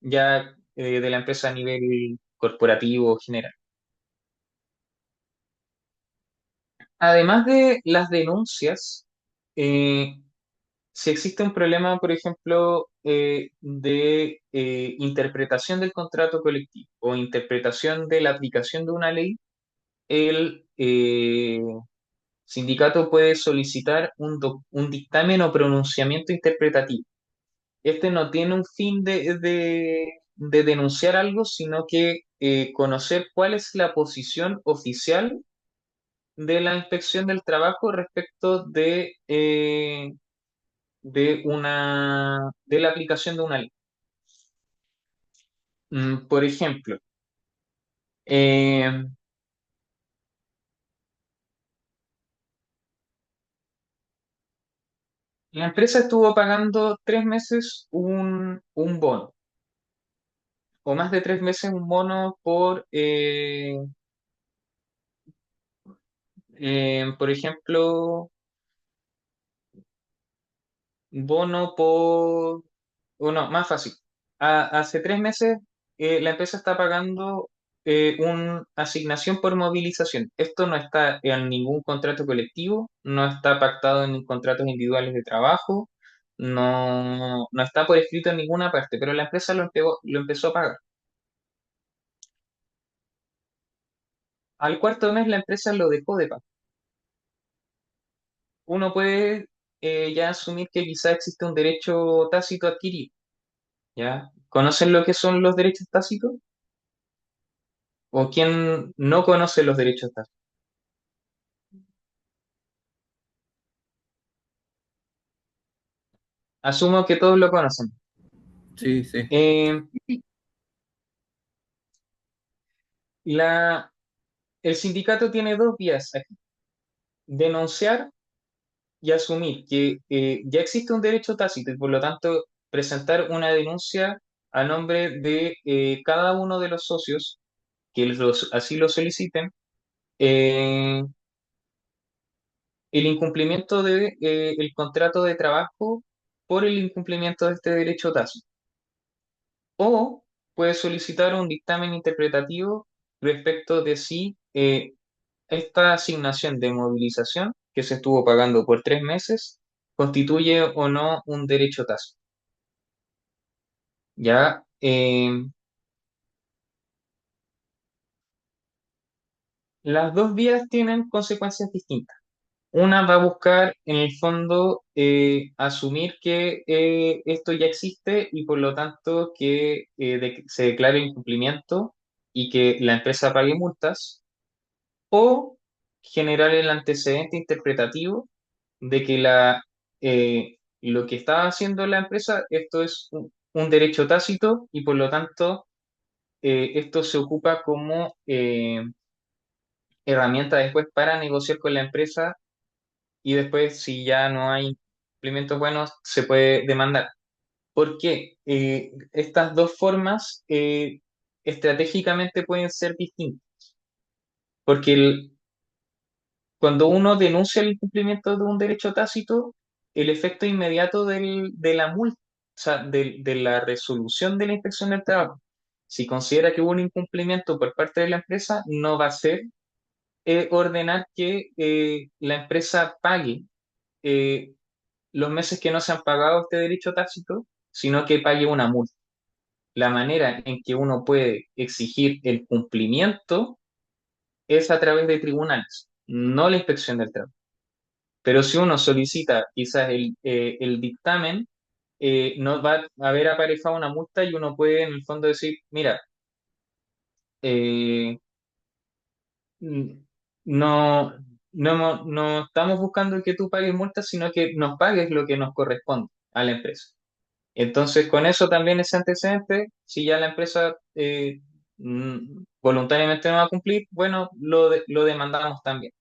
ya de la empresa a nivel corporativo o general. Además de las denuncias, eh, si existe un problema, por ejemplo, de interpretación del contrato colectivo o interpretación de la aplicación de una ley, el sindicato puede solicitar un dictamen o pronunciamiento interpretativo. Este no tiene un fin de denunciar algo, sino que conocer cuál es la posición oficial de la inspección del trabajo respecto de la aplicación de una ley. Por ejemplo, eh, la empresa estuvo pagando 3 meses un bono, o más de 3 meses un bono por ejemplo, bono por, bueno, más fácil. Hace 3 meses la empresa está pagando una asignación por movilización. Esto no está en ningún contrato colectivo, no está pactado en contratos individuales de trabajo, no está por escrito en ninguna parte, pero la empresa lo empezó a pagar. Al cuarto mes la empresa lo dejó de pagar. Uno puede ya asumir que quizá existe un derecho tácito adquirido, ¿ya? ¿Conocen lo que son los derechos tácitos? ¿O quién no conoce los derechos tácitos? Asumo que todos lo conocen. Sí, sí. Eh, la, el sindicato tiene dos vías aquí. Denunciar y asumir que ya existe un derecho tácito y por lo tanto presentar una denuncia a nombre de cada uno de los socios que así lo soliciten, eh, el incumplimiento de, el contrato de trabajo por el incumplimiento de este derecho tácito. O puede solicitar un dictamen interpretativo respecto de si esta asignación de movilización que se estuvo pagando por 3 meses constituye o no un derecho tácito. Ya, las dos vías tienen consecuencias distintas. Una va a buscar, en el fondo, asumir que esto ya existe y por lo tanto que se declare incumplimiento y que la empresa pague multas, o generar el antecedente interpretativo de que lo que está haciendo la empresa, esto es un derecho tácito y por lo tanto esto se ocupa como herramienta después para negociar con la empresa y después si ya no hay cumplimientos buenos se puede demandar. ¿Por qué? Estas dos formas estratégicamente pueden ser distintas, porque cuando uno denuncia el incumplimiento de un derecho tácito, el efecto inmediato de la multa, o sea, de la resolución de la inspección del trabajo, si considera que hubo un incumplimiento por parte de la empresa, no va a ser ordenar que la empresa pague eh, los meses que no se han pagado este derecho tácito, sino que pague una multa. La manera en que uno puede exigir el cumplimiento es a través de tribunales, no la inspección del trabajo. Pero si uno solicita quizás el dictamen, no va a haber aparejado una multa y uno puede en el fondo decir, mira, eh, mm, no, no estamos buscando que tú pagues multas, sino que nos pagues lo que nos corresponde a la empresa. Entonces, con eso también ese antecedente, si ya la empresa voluntariamente no va a cumplir, bueno, lo demandamos también.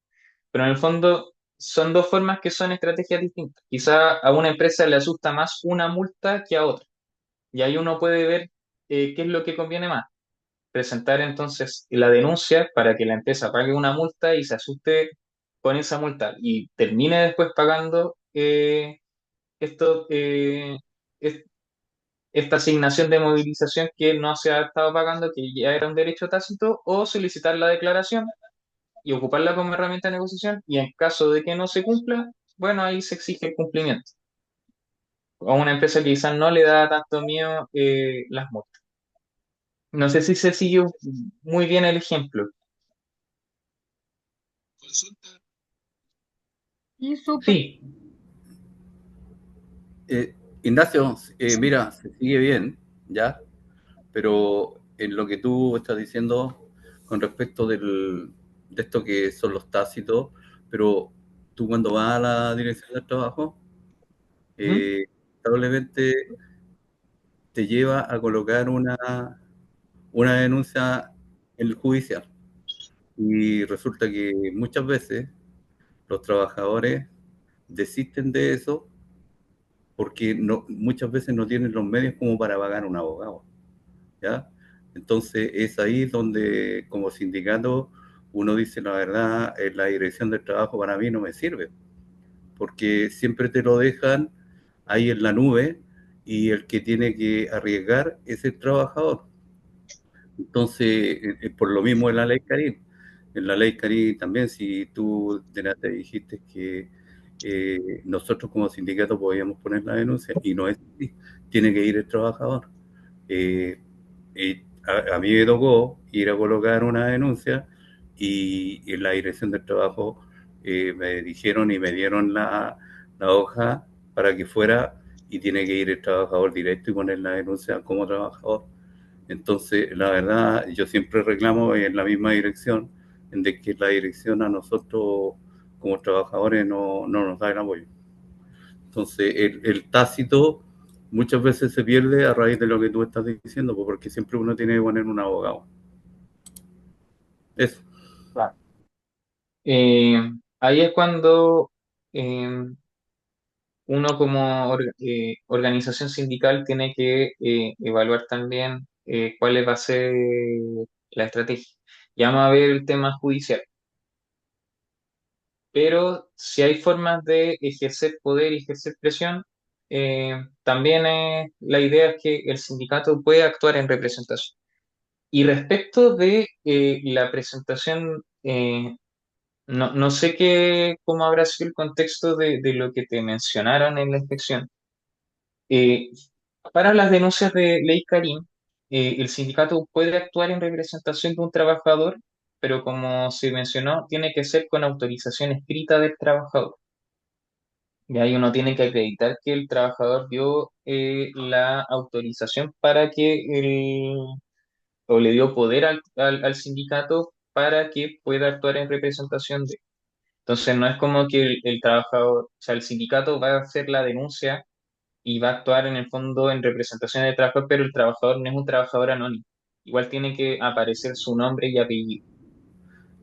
Pero en el fondo son dos formas que son estrategias distintas. Quizá a una empresa le asusta más una multa que a otra. Y ahí uno puede ver qué es lo que conviene más. Presentar entonces la denuncia para que la empresa pague una multa y se asuste con esa multa y termine después pagando esto, esta asignación de movilización que no se ha estado pagando, que ya era un derecho tácito, o solicitar la declaración y ocuparla como herramienta de negociación, y en caso de que no se cumpla, bueno, ahí se exige el cumplimiento. A una empresa que quizás no le da tanto miedo las multas. No sé si se sigue muy bien el ejemplo. Y súper. Sí. Eh, Ignacio, mira, se sigue bien, ¿ya? Pero en lo que tú estás diciendo con respecto de esto que son los tácitos, pero tú cuando vas a la dirección del trabajo, ¿Mm? probablemente te lleva a colocar una denuncia en el judicial. Y resulta que muchas veces los trabajadores desisten de eso porque no, muchas veces no tienen los medios como para pagar un abogado, ¿ya? Entonces es ahí donde como sindicato uno dice la verdad, la dirección del trabajo para mí no me sirve, porque siempre te lo dejan ahí en la nube y el que tiene que arriesgar es el trabajador. Entonces, por lo mismo en la ley Carín. En la ley Carín también, si tú delante dijiste que nosotros como sindicato podíamos poner la denuncia, y no es así, tiene que ir el trabajador. Eh, a mí me tocó ir a colocar una denuncia y en la dirección del trabajo me dijeron y me dieron la hoja para que fuera y tiene que ir el trabajador directo y poner la denuncia como trabajador. Entonces, la verdad, yo siempre reclamo en la misma dirección, en de que la dirección a nosotros como trabajadores no nos da el apoyo. Entonces, el tácito muchas veces se pierde a raíz de lo que tú estás diciendo, pues, porque siempre uno tiene que poner un abogado. Eso. Claro. Eh, Ahí es cuando eh, uno como organización sindical tiene que evaluar también cuál va a ser la estrategia. Ya vamos a ver el tema judicial, pero si hay formas de ejercer poder y ejercer presión, también la idea es que el sindicato puede actuar en representación. Y respecto de la presentación, no sé cómo habrá sido el contexto de lo que te mencionaron en la inspección. Eh, para las denuncias de ley Karim, el sindicato puede actuar en representación de un trabajador, pero como se mencionó, tiene que ser con autorización escrita del trabajador. Y ahí uno tiene que acreditar que el trabajador dio la autorización para que o le dio poder al sindicato para que pueda actuar en representación de. Entonces no es como que el trabajador, o sea, el sindicato va a hacer la denuncia y va a actuar en el fondo en representación del trabajador, pero el trabajador no es un trabajador anónimo. Igual tiene que aparecer su nombre y apellido.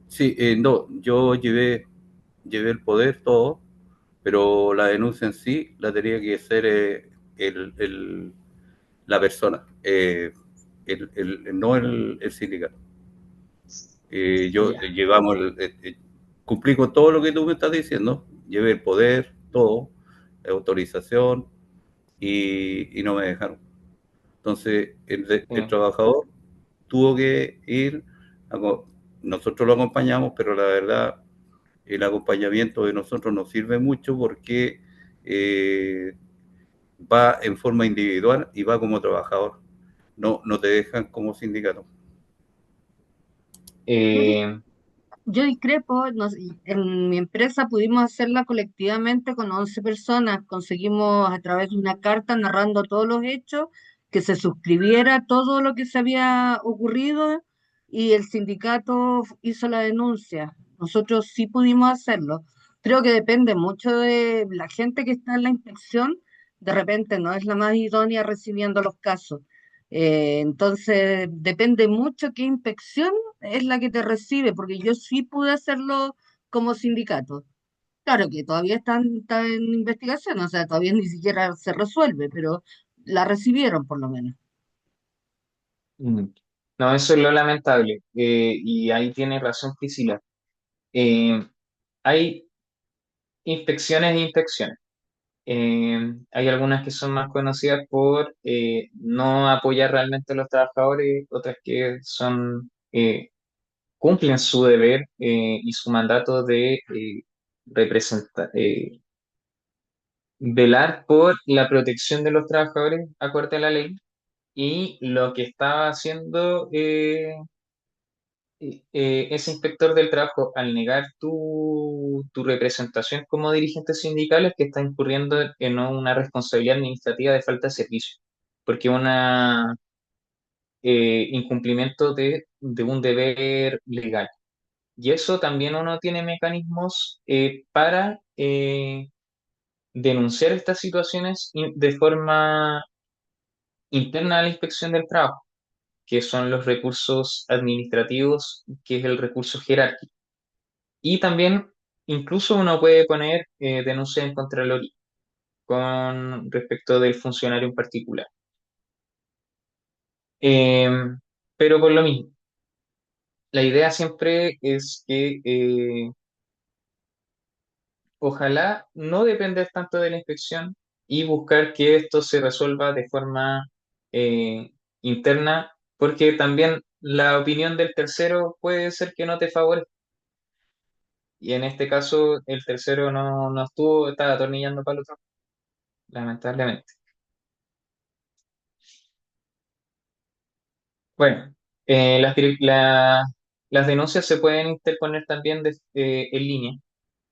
Sí, no, yo llevé el poder, todo, pero la denuncia en sí la tenía que hacer la persona, no el sindicato. Yo Ya. llevamos, cumplí con todo lo que tú me estás diciendo, llevé el poder, todo, la autorización y no me dejaron. Entonces, el Sí. trabajador tuvo que ir, a nosotros lo acompañamos, pero la verdad, el acompañamiento de nosotros nos sirve mucho porque eh, va en forma individual y va como trabajador, no te dejan como sindicato. Yo, di- Eh, yo discrepo, en mi empresa pudimos hacerla colectivamente con 11 personas, conseguimos a través de una carta narrando todos los hechos, que se suscribiera todo lo que se había ocurrido y el sindicato hizo la denuncia. Nosotros sí pudimos hacerlo. Creo que depende mucho de la gente que está en la inspección. De repente no es la más idónea recibiendo los casos. Entonces, depende mucho qué inspección es la que te recibe, porque yo sí pude hacerlo como sindicato. Claro que todavía está en investigación, o sea, todavía ni siquiera se resuelve, pero la recibieron por lo menos. Mm. No, eso es lo lamentable. Y ahí tiene razón Priscila. Eh, Hay inspecciones e inspecciones. Hay algunas que son más conocidas por no apoyar realmente a los trabajadores, otras que son cumplen su deber y su mandato de representar, velar por la protección de los trabajadores acorde a la ley. Y lo que estaba haciendo ese inspector del trabajo al negar tu representación como dirigente sindical es que está incurriendo en una responsabilidad administrativa de falta de servicio, porque una incumplimiento de un deber legal. Y eso también uno tiene mecanismos para denunciar estas situaciones de forma interna a la inspección del trabajo, que son los recursos administrativos, que es el recurso jerárquico. Y también incluso uno puede poner denuncia en Contraloría con respecto del funcionario en particular. Eh, pero por lo mismo, la idea siempre es que ojalá no depender tanto de la inspección y buscar que esto se resuelva de forma eh, interna, porque también la opinión del tercero puede ser que no te favorezca. Y en este caso, el tercero no estuvo, estaba atornillando para el otro, lamentablemente. Bueno, las denuncias se pueden interponer también en línea.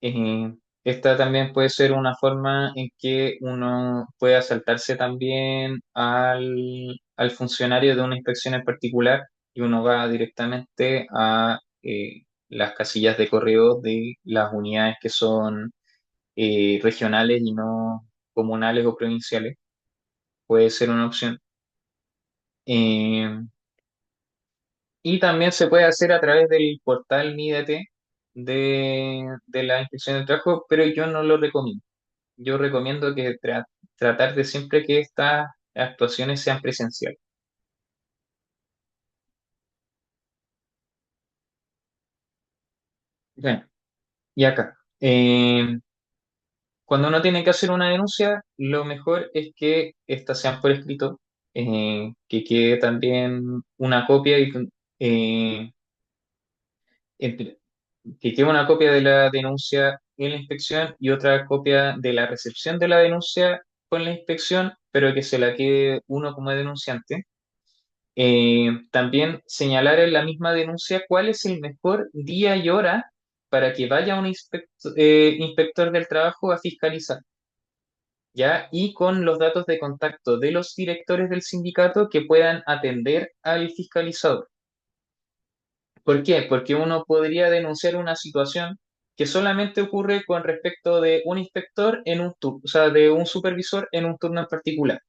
Eh, Esta también puede ser una forma en que uno pueda saltarse también al funcionario de una inspección en particular y uno va directamente a las casillas de correo de las unidades que son regionales y no comunales o provinciales. Puede ser una opción. Eh, y también se puede hacer a través del portal MIDT de la inspección del trabajo, pero yo no lo recomiendo. Yo recomiendo que tratar de siempre que estas actuaciones sean presenciales. Bueno, y acá, cuando uno tiene que hacer una denuncia, lo mejor es que estas sean por escrito, que quede también una copia eh, entre- que quede una copia de la denuncia en la inspección y otra copia de la recepción de la denuncia con la inspección, pero que se la quede uno como denunciante. También señalar en la misma denuncia cuál es el mejor día y hora para que vaya un inspector del trabajo a fiscalizar, ¿ya? Y con los datos de contacto de los directores del sindicato que puedan atender al fiscalizador. ¿Por qué? Porque uno podría denunciar una situación que solamente ocurre con respecto de un inspector en un turno, o sea, de un supervisor en un turno en particular.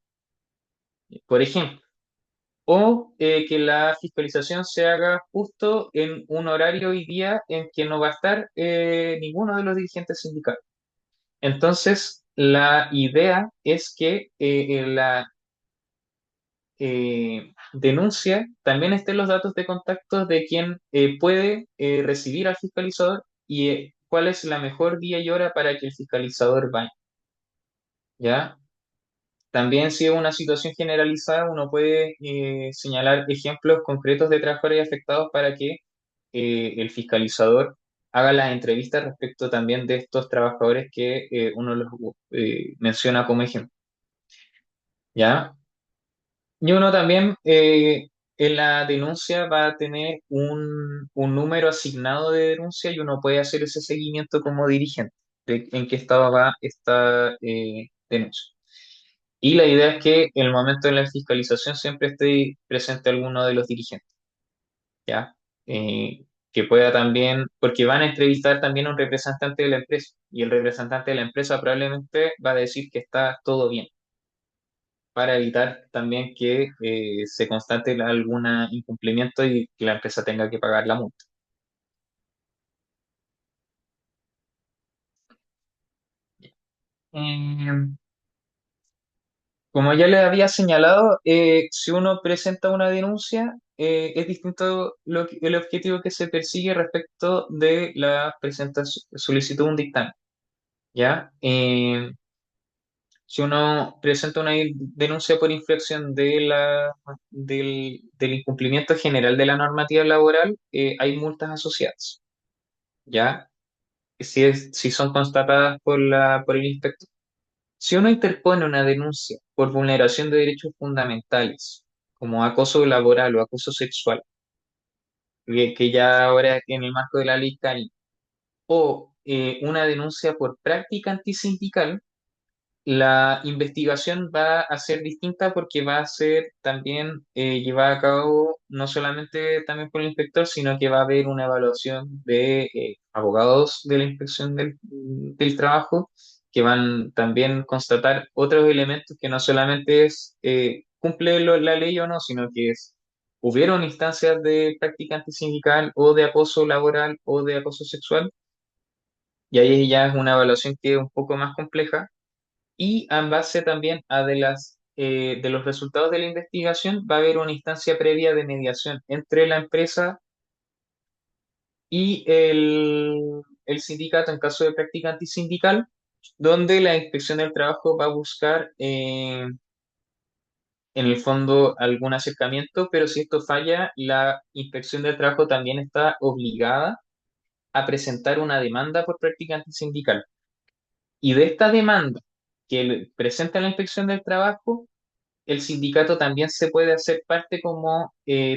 Por ejemplo, o que la fiscalización se haga justo en un horario y día en que no va a estar ninguno de los dirigentes sindicales. Entonces, la idea es que en la denuncia también estén los datos de contacto de quien puede recibir al fiscalizador y cuál es la mejor día y hora para que el fiscalizador vaya, ¿ya? También si es una situación generalizada, uno puede señalar ejemplos concretos de trabajadores afectados para que el fiscalizador haga las entrevistas respecto también de estos trabajadores que uno los menciona como ejemplo, ¿ya? Y uno también en la denuncia va a tener un número asignado de denuncia y uno puede hacer ese seguimiento como dirigente de en qué estado va esta denuncia. Y la idea es que en el momento de la fiscalización siempre esté presente alguno de los dirigentes, ¿ya? que pueda también, porque van a entrevistar también a un representante de la empresa y el representante de la empresa probablemente va a decir que está todo bien, para evitar también que se constate algún incumplimiento y que la empresa tenga que pagar la multa. Eh, Como ya les había señalado, si uno presenta una denuncia, es distinto el objetivo que se persigue respecto de la presentación, solicitud de un dictamen, ¿ya? Si uno presenta una denuncia por infracción del incumplimiento general de la normativa laboral, hay multas asociadas, ¿ya? Si son constatadas por el inspector. Si uno interpone una denuncia por vulneración de derechos fundamentales, como acoso laboral o acoso sexual, que ya ahora en el marco de la ley CANI, o una denuncia por práctica antisindical, la investigación va a ser distinta porque va a ser también llevada a cabo no solamente también por el inspector, sino que va a haber una evaluación de abogados de la inspección del trabajo que van también a constatar otros elementos que no solamente es cumple la ley o no, sino que es hubieron instancias de práctica antisindical o de acoso laboral o de acoso sexual, y ahí ya es una evaluación que es un poco más compleja y en base también a de los resultados de la investigación va a haber una instancia previa de mediación entre la empresa y el sindicato en caso de práctica antisindical, donde la inspección del trabajo va a buscar en el fondo algún acercamiento, pero si esto falla, la inspección del trabajo también está obligada a presentar una demanda por práctica antisindical. Y de esta demanda presenta la inspección del trabajo, el sindicato también se puede hacer parte como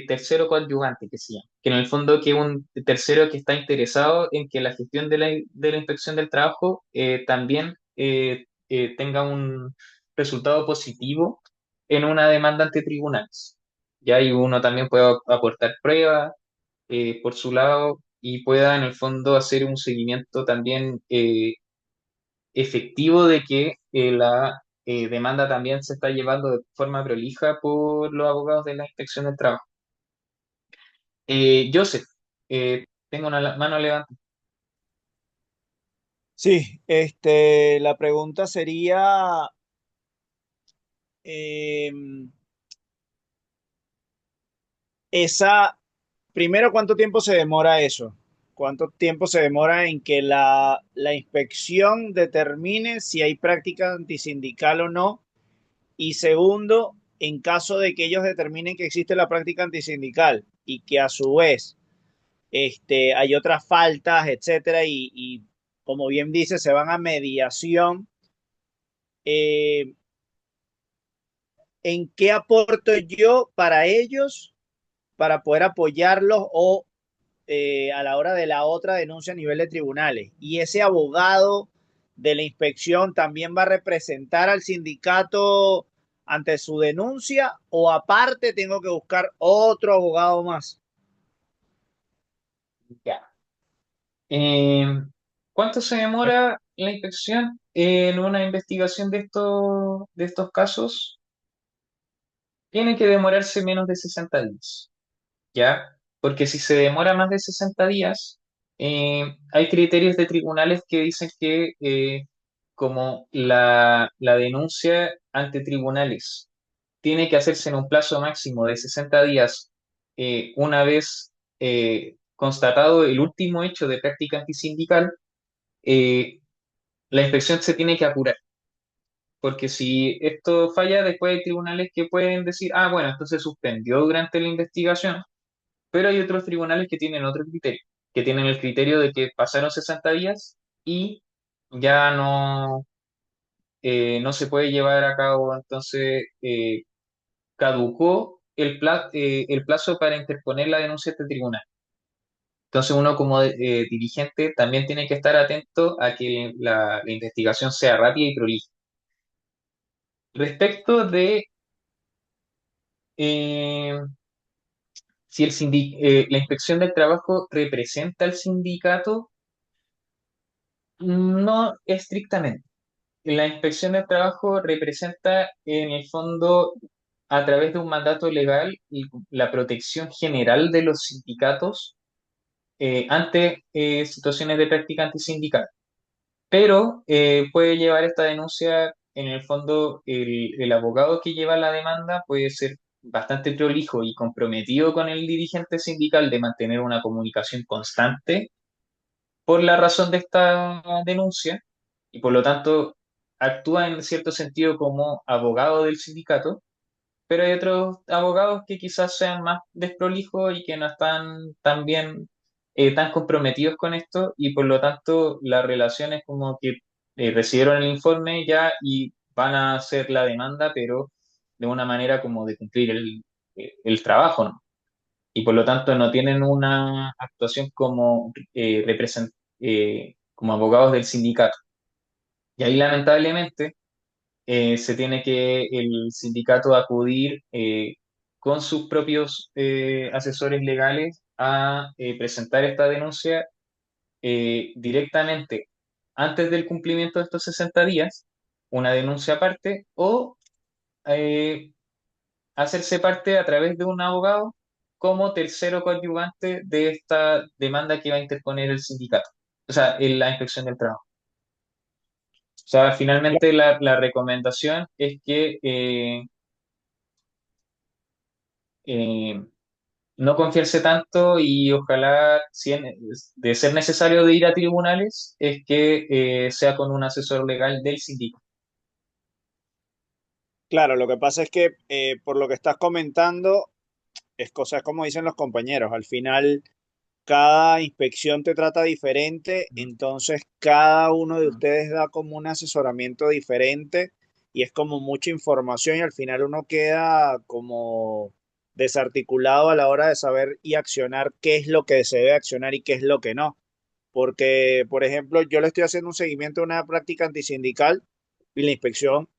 tercero coadyuvante, que se llama, que en el fondo que un tercero que está interesado en que la gestión de la inspección del trabajo también tenga un resultado positivo en una demanda ante tribunales. Ya ahí uno también puede aportar pruebas por su lado y pueda en el fondo hacer un seguimiento también efectivo de que la demanda también se está llevando de forma prolija por los abogados de la Inspección del Trabajo. Joseph, tengo una mano levantada. Sí, la pregunta sería, em, esa, primero, ¿cuánto tiempo se demora eso? ¿Cuánto tiempo se demora en que la inspección determine si hay práctica antisindical o no? Y segundo, en caso de que ellos determinen que existe la práctica antisindical y que a su vez hay otras faltas, etcétera, y como bien dice, se van a mediación. eh, ¿En qué aporto yo para ellos para poder apoyarlos o a la hora de la otra denuncia a nivel de tribunales? Y ese abogado de la inspección también va a representar al sindicato ante su denuncia o aparte tengo que buscar otro abogado más. Ya. Eh, ¿Cuánto se demora la inspección en una investigación de estos casos? Tiene que demorarse menos de 60 días, ¿ya? Porque si se demora más de 60 días, hay criterios de tribunales que dicen que como la denuncia ante tribunales tiene que hacerse en un plazo máximo de 60 días, una vez constatado el último hecho de práctica antisindical, eh, la inspección se tiene que apurar. Porque si esto falla, después hay tribunales que pueden decir, ah, bueno, esto se suspendió durante la investigación, pero hay otros tribunales que tienen otro criterio, que tienen el criterio de que pasaron 60 días y ya no se puede llevar a cabo, entonces caducó el plazo para interponer la denuncia ante tribunal. Entonces uno como dirigente también tiene que estar atento a que la investigación sea rápida y prolija. Respecto de eh, si la inspección del trabajo representa al sindicato, no estrictamente. La inspección del trabajo representa en el fondo, a través de un mandato legal, la protección general de los sindicatos ante situaciones de práctica antisindical. Pero puede llevar esta denuncia, en el fondo, el abogado que lleva la demanda puede ser bastante prolijo y comprometido con el dirigente sindical de mantener una comunicación constante por la razón de esta denuncia y por lo tanto actúa en cierto sentido como abogado del sindicato, pero hay otros abogados que quizás sean más desprolijos y que no están tan bien, tan comprometidos con esto y por lo tanto la relación es como que recibieron el informe ya y van a hacer la demanda, pero de una manera como de cumplir el trabajo, ¿no? Y por lo tanto no tienen una actuación como, como abogados del sindicato. Y ahí lamentablemente se tiene que el sindicato acudir con sus propios asesores legales a presentar esta denuncia directamente antes del cumplimiento de estos 60 días, una denuncia aparte, o eh, hacerse parte a través de un abogado como tercero coadyuvante de esta demanda que va a interponer el sindicato, o sea, en la inspección del trabajo. O sea, finalmente la recomendación es que eh, no confiarse tanto y ojalá, si de ser necesario de ir a tribunales, es que sea con un asesor legal del sindicato. Claro, lo que pasa es que por lo que estás comentando, es cosas como dicen los compañeros, al final cada inspección te trata diferente, entonces cada uno de ustedes da como un asesoramiento diferente y es como mucha información y al final uno queda como desarticulado a la hora de saber y accionar qué es lo que se debe accionar y qué es lo que no. Porque, por ejemplo, yo le estoy haciendo un seguimiento a una práctica antisindical y la inspección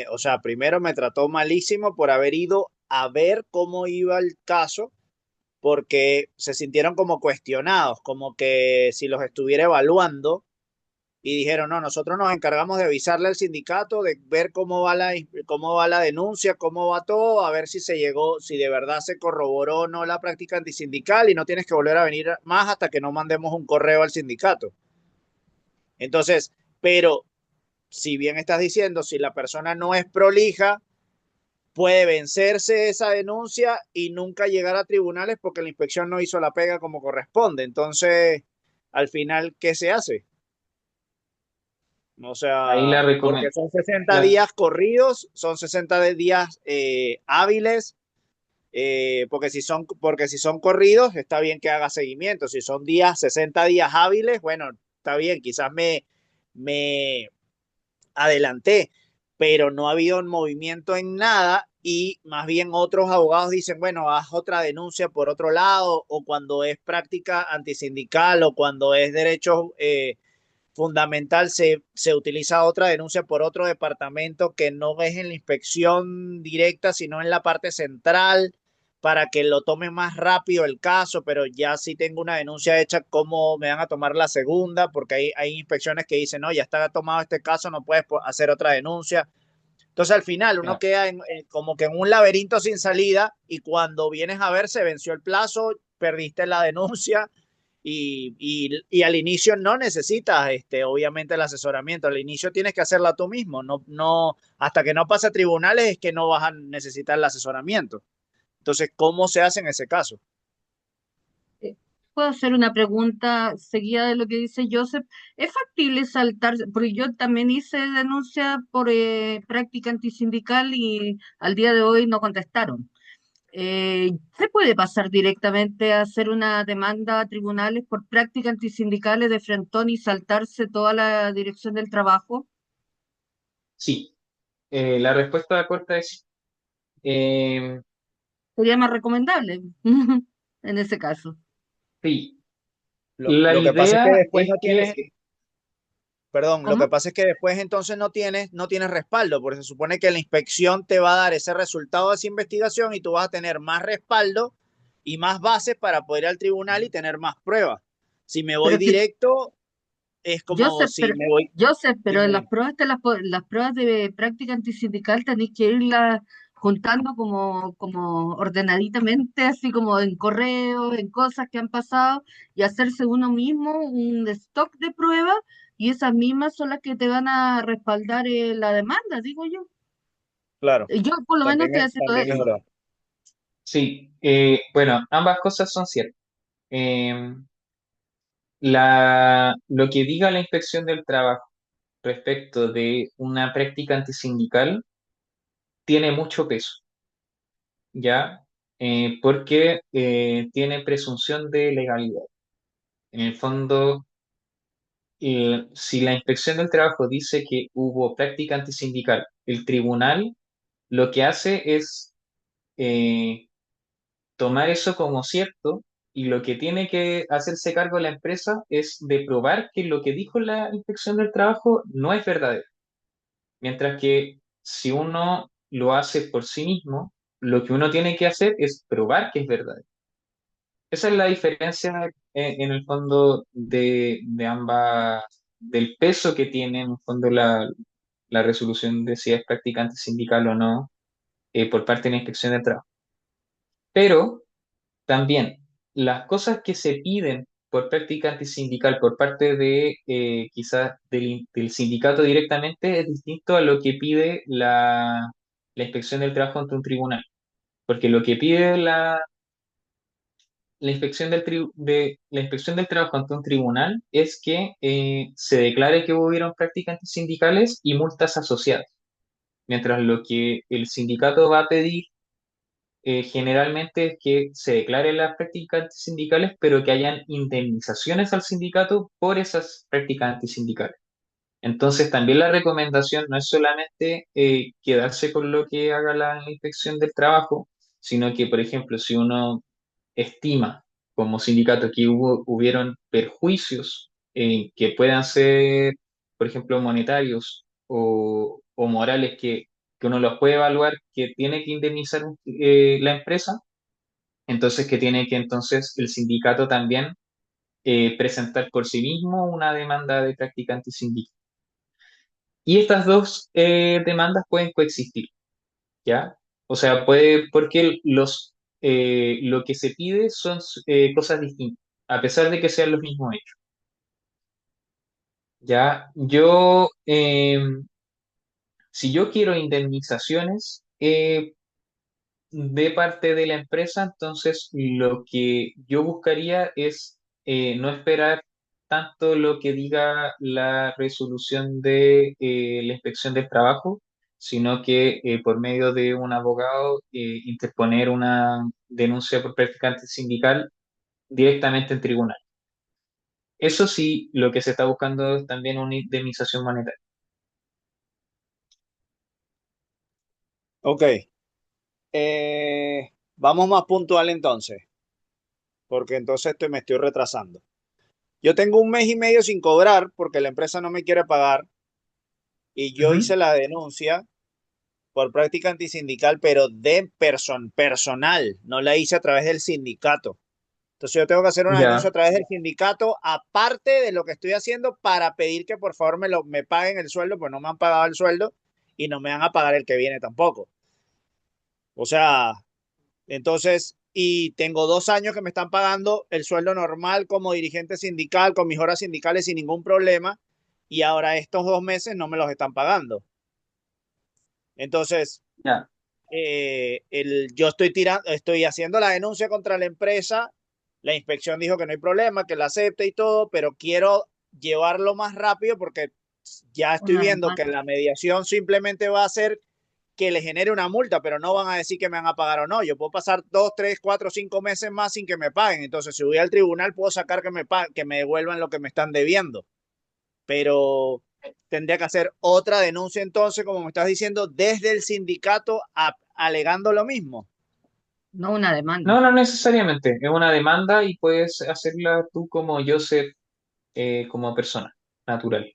o sea, primero me trató malísimo por haber ido a ver cómo iba el caso porque se sintieron como cuestionados, como que si los estuviera evaluando y dijeron, no, nosotros nos encargamos de avisarle al sindicato, de ver cómo va la denuncia, cómo va todo, a ver si se llegó, si de verdad se corroboró o no la práctica antisindical y no tienes que volver a venir más hasta que no mandemos un correo al sindicato. Entonces, pero si bien estás diciendo, si la persona no es prolija, puede vencerse esa denuncia y nunca llegar a tribunales porque la inspección no hizo la pega como corresponde. Entonces, al final, ¿qué se hace? O Ahí sea, porque son 60 la- días corridos, son 60 días hábiles, porque si son corridos, está bien que haga seguimiento. Si son 60 días hábiles, bueno, está bien, quizás me adelanté, pero no ha habido un movimiento en nada y más bien otros abogados dicen, bueno, haz otra denuncia por otro lado o cuando es práctica antisindical o cuando es derecho fundamental se utiliza otra denuncia por otro departamento que no es en la inspección directa, sino en la parte central para que lo tome más rápido el caso, pero ya si tengo una denuncia hecha, ¿cómo me van a tomar la segunda? Porque hay inspecciones que dicen, no, ya está tomado este caso, no puedes hacer otra denuncia. Entonces al final uno la- queda como que en un laberinto sin salida y cuando vienes a ver se venció el plazo, perdiste la denuncia y al inicio no necesitas obviamente el asesoramiento, al inicio tienes que hacerla tú mismo, hasta que no pase a tribunales es que no vas a necesitar el asesoramiento. Entonces, ¿cómo se hace en ese caso? Eh, ¿Puedo hacer una pregunta seguida de lo que dice Joseph? ¿Es factible saltar? Porque yo también hice denuncia por práctica antisindical y al día de hoy no contestaron. ¿Se puede pasar directamente a hacer una demanda a tribunales por prácticas antisindicales de frentón y saltarse toda la dirección del trabajo? sí, la respuesta corta es sí. Eh, Sería más recomendable en ese caso. sí. Lo, La lo que pasa es que idea después es no tienes, que, Perdón, lo que ¿Cómo? pasa es que después entonces no tienes respaldo, porque se supone que la inspección te va a dar ese resultado de esa investigación y tú vas a tener más respaldo y más bases para poder ir al tribunal y tener más pruebas. Si me voy Pero que directo, es yo como sé, si me voy. yo sé, pero Dime, las dime. pruebas las pruebas de práctica antisindical tenéis que irlas juntando como ordenaditamente, así como en correos, en cosas que han pasado, y hacerse uno mismo un stock de pruebas, y esas mismas son las que te van a respaldar la demanda, digo yo. Claro, Yo por lo menos también estoy es, haciendo también es eso. verdad. Sí, bueno, ambas cosas son ciertas. Eh, lo que diga la inspección del trabajo respecto de una práctica antisindical tiene mucho peso, ¿ya? Porque tiene presunción de legalidad. En el fondo, si la inspección del trabajo dice que hubo práctica antisindical, el tribunal lo que hace es eh, tomar eso como cierto y lo que tiene que hacerse cargo la empresa es de probar que lo que dijo la inspección del trabajo no es verdadero. Mientras que si uno lo hace por sí mismo, lo que uno tiene que hacer es probar que es verdadero. Esa es la diferencia en el fondo de ambas, del peso que tiene en el fondo la resolución de si es practicante sindical o no por parte de la inspección del trabajo. Pero también, las cosas que se piden por práctica antisindical por parte de quizás del sindicato directamente es distinto a lo que pide la inspección del trabajo ante un tribunal. Porque lo que pide la inspección del trabajo ante un tribunal es que se declare que hubieron prácticas antisindicales y multas asociadas. Mientras lo que el sindicato va a pedir generalmente es que se declaren las prácticas antisindicales, pero que hayan indemnizaciones al sindicato por esas prácticas antisindicales. Entonces, también la recomendación no es solamente quedarse con lo que haga la inspección del trabajo, sino que, por ejemplo, si uno estima como sindicato que hubieron perjuicios que puedan ser, por ejemplo, monetarios o morales que uno los puede evaluar, que tiene que indemnizar la empresa, entonces que tiene que entonces el sindicato también presentar por sí mismo una demanda de práctica antisindical. Y estas dos demandas pueden coexistir, ¿ya? O sea, porque lo que se pide son cosas distintas, a pesar de que sean los mismos hechos, ¿ya? Si yo quiero indemnizaciones de parte de la empresa, entonces lo que yo buscaría es no esperar tanto lo que diga la resolución de la inspección del trabajo, sino que por medio de un abogado interponer una denuncia por práctica sindical directamente en tribunal. Eso sí, lo que se está buscando es también una indemnización monetaria. Ok, vamos más puntual entonces, porque entonces me estoy retrasando. Yo tengo un mes y medio sin cobrar porque la empresa no me quiere pagar y yo Ujú. hice la denuncia por práctica antisindical, pero de personal, no la hice a través del sindicato. Entonces yo tengo que hacer una denuncia a Ya, través del sindicato, aparte de lo que estoy haciendo, para pedir que por favor me paguen el sueldo, pues no me han pagado el sueldo y no me van a pagar el que viene tampoco. O sea, entonces, y tengo 2 años que me están pagando el sueldo normal como dirigente sindical, con mis horas sindicales sin ningún problema, y ahora estos 2 meses no me los están pagando. Entonces, ya. yo estoy haciendo la denuncia contra la empresa, la inspección dijo que no hay problema, que la acepte y todo, pero quiero llevarlo más rápido porque ya estoy Una viendo que demanda. la mediación simplemente va a hacer que le genere una multa, pero no van a decir que me van a pagar o no. Yo puedo pasar 2, 3, 4, 5 meses más sin que me paguen. Entonces, si voy al tribunal, puedo sacar que me devuelvan lo que me están debiendo. Pero tendría que hacer otra denuncia entonces, como me estás diciendo, desde el sindicato alegando lo mismo. No una demanda. No, no necesariamente. Es una demanda y puedes hacerla tú como Joseph, como persona natural.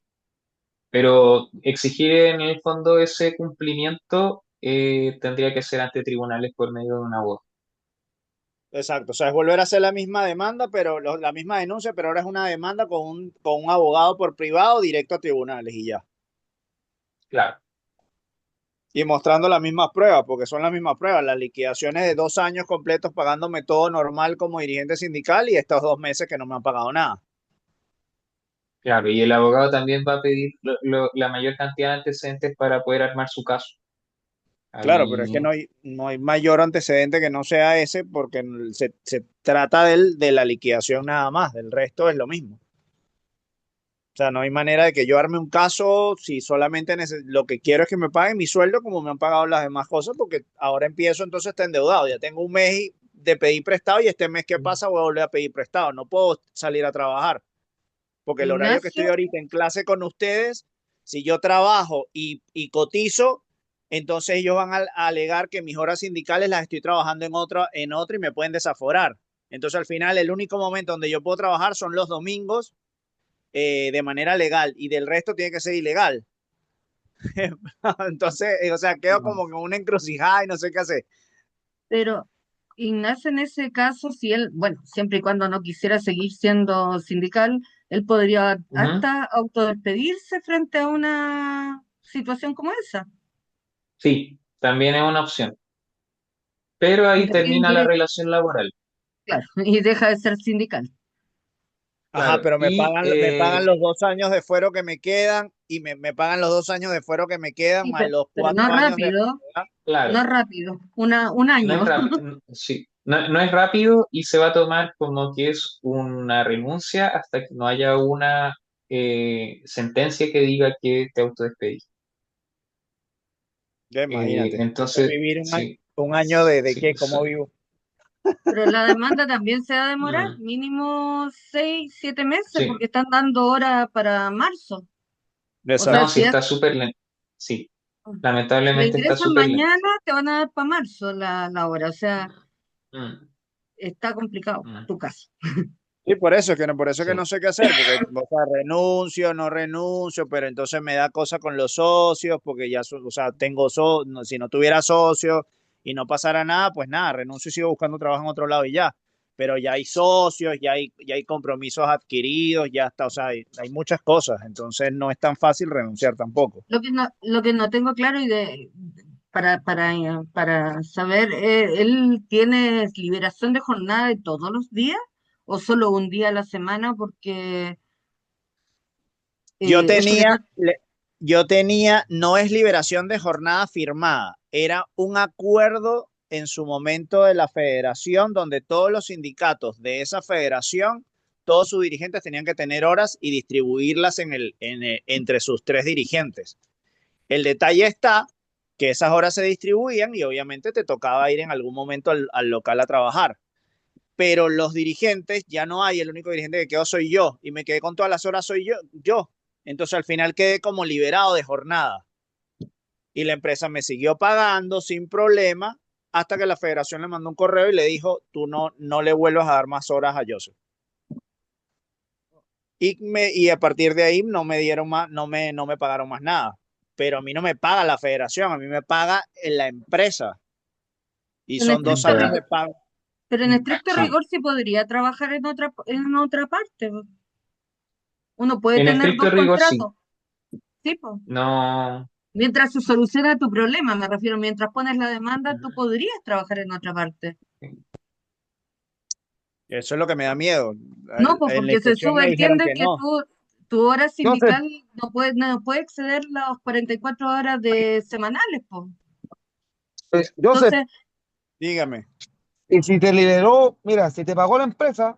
Pero exigir en el fondo ese cumplimiento tendría que ser ante tribunales por medio de una voz. Exacto, o sea, es volver a hacer la misma demanda, pero la misma denuncia, pero ahora es una demanda con un abogado por privado directo a tribunales y ya. Claro, Y mostrando las mismas pruebas, porque son las mismas pruebas, las liquidaciones de 2 años completos pagándome todo normal como dirigente sindical y estos 2 meses que no me han pagado nada. claro. Y el abogado también va a pedir la mayor cantidad de antecedentes para poder armar su caso. Claro, pero es que Ahí, no hay mayor antecedente que no sea ese porque se trata de la liquidación nada más, del resto es lo mismo. O sea, no hay manera de que yo arme un caso si solamente lo que quiero es que me paguen mi sueldo como me han pagado las demás cosas, porque ahora empiezo entonces está endeudado. Ya tengo un mes de pedir prestado y este mes que pasa voy a volver a pedir prestado. No puedo salir a trabajar porque el horario que estoy Ignacio, ahorita en clase con ustedes, si yo trabajo y cotizo, entonces ellos van a alegar que mis horas sindicales las estoy trabajando en otra y me pueden desaforar. Entonces al final el único momento donde yo puedo trabajar son los domingos de manera legal y del resto tiene que ser ilegal. Entonces, o sea, quedo como con una encrucijada y no sé qué hacer. pero Ignacio en ese caso, si él, bueno, siempre y cuando no quisiera seguir siendo sindical, él podría ujú. hasta autodespedirse frente a una situación como esa. Sí, también es una opción. Pero ahí termina la Depende, relación laboral. claro, y deja de ser sindical. Ajá, Claro. pero Y me pagan los 2 años de fuero que me quedan y me pagan los 2 años de fuero que me quedan Sí, más los pero no 4 años de rápido, antigüedad. claro, no rápido, un no es año. rápido, sí, no es rápido y se va a tomar como que es una renuncia hasta que no haya una sentencia que diga que te autodespedís. Ya imagínate, después Entonces, vivir sí, un año de sí, qué, cómo vivo. Pero la demanda también se va a demorar mm, mínimo 6, 7 meses sí. porque están dando hora para marzo. O sea, No, Exacto. sí está súper lento. Sí, si la lamentablemente está ingresan súper lento. mañana, te van a dar para marzo la hora. O sea, Mm, está complicado mm, tu caso. Sí, por eso que sí. no sé qué hacer, porque o sea, renuncio, no renuncio, pero entonces me da cosa con los socios, porque ya, o sea, si no tuviera socios y no pasara nada, pues nada, renuncio y sigo buscando trabajo en otro lado y ya. Pero ya hay socios, ya hay compromisos adquiridos, ya está, o sea, hay muchas cosas, entonces no es tan fácil renunciar tampoco. Lo que no tengo claro para saber, ¿él tiene liberación de jornada de todos los días o solo un día a la semana? Porque Yo eso que tenía, yo tenía, no es liberación de jornada firmada, era un acuerdo en su momento de la federación donde todos los sindicatos de esa federación, todos sus dirigentes tenían que tener horas y distribuirlas entre sus tres dirigentes. El detalle está que esas horas se distribuían y obviamente te tocaba ir en algún momento al local a trabajar. Pero los dirigentes ya no hay, el único dirigente que quedó soy yo y me quedé con todas las horas soy yo. Entonces al final quedé como liberado de jornada y la empresa me siguió pagando sin problema hasta que la federación le mandó un correo y le dijo, tú no le vuelvas a dar más horas a Joseph. Y a partir de ahí no me dieron más, no me pagaron más nada. Pero a mí no me paga la federación, a mí me paga la empresa. Y en son dos estricto años Entiendo. de pago. Pero en estricto Sí. rigor sí podría trabajar en otra parte. Po. Uno puede En tener dos estricto rigor, sí. contratos, sí, po. No. Mientras se soluciona tu problema, me refiero, mientras pones la demanda, tú podrías trabajar en otra parte. Eso es lo que me da miedo. No, pues En la porque se inspección me dijeron subentiende que que no. tu hora Joseph, sindical no puede exceder las 44 horas de semanales, pues. Joseph, Entonces, Dígame. y si te liberó, mira, si te pagó la empresa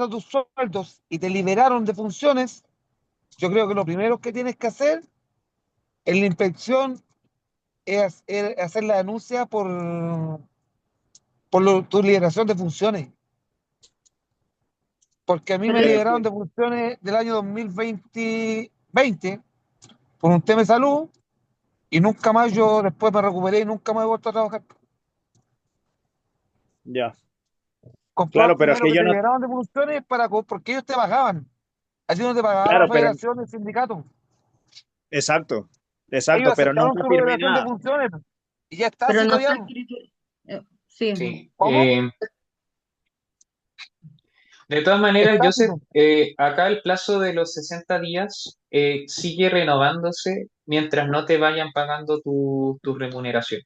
tus sueldos y te liberaron de funciones, yo creo que lo primero que tienes que hacer en la inspección es hacer la denuncia por tu liberación de funciones. Porque a mí pero me Pero es liberaron que, de funciones del año 2020 por un tema de salud y nunca más yo después me recuperé y nunca más he vuelto a trabajar. ya. Comprobar Claro, pero es primero que que yo te no. liberaban de funciones porque ellos te pagaban. Así no te pagaba la Claro, pero federación, el sindicato. exacto, Ellos exacto, pero aceptaron nunca su firmé liberación de nada. funciones y ya está, Pero si no no está ya. escrito. Sí, Sí. ¿Cómo? De todas maneras, Está, Joseph, acá el plazo de los 60 días sigue renovándose mientras no te vayan pagando tu remuneración.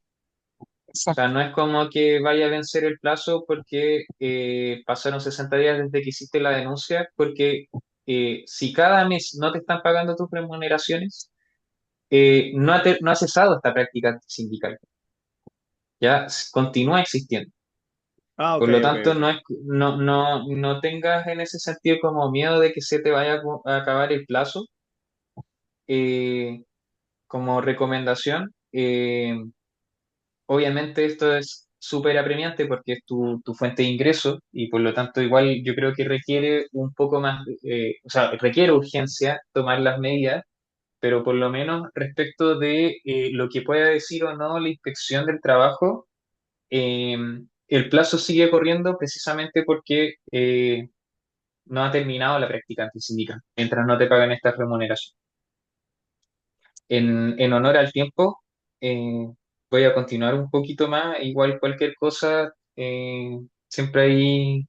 O sea, exacto. no es como que vaya a vencer el plazo porque pasaron 60 días desde que hiciste la denuncia, porque si cada mes no te están pagando tus remuneraciones, no ha cesado esta práctica sindical, ya continúa existiendo. Ah, ok, Por lo ok, tanto, ok. no tengas en ese sentido como miedo de que se te vaya a acabar el plazo. Como recomendación, obviamente esto es súper apremiante porque es tu fuente de ingreso y por lo tanto igual yo creo que requiere un poco más, o sea, requiere urgencia tomar las medidas, pero por lo menos respecto de lo que pueda decir o no la inspección del trabajo, eh, el plazo sigue corriendo precisamente porque no ha terminado la práctica antisindical, mientras no te pagan esta remuneración. En honor al tiempo, eh, voy a continuar un poquito más, igual cualquier cosa, siempre ahí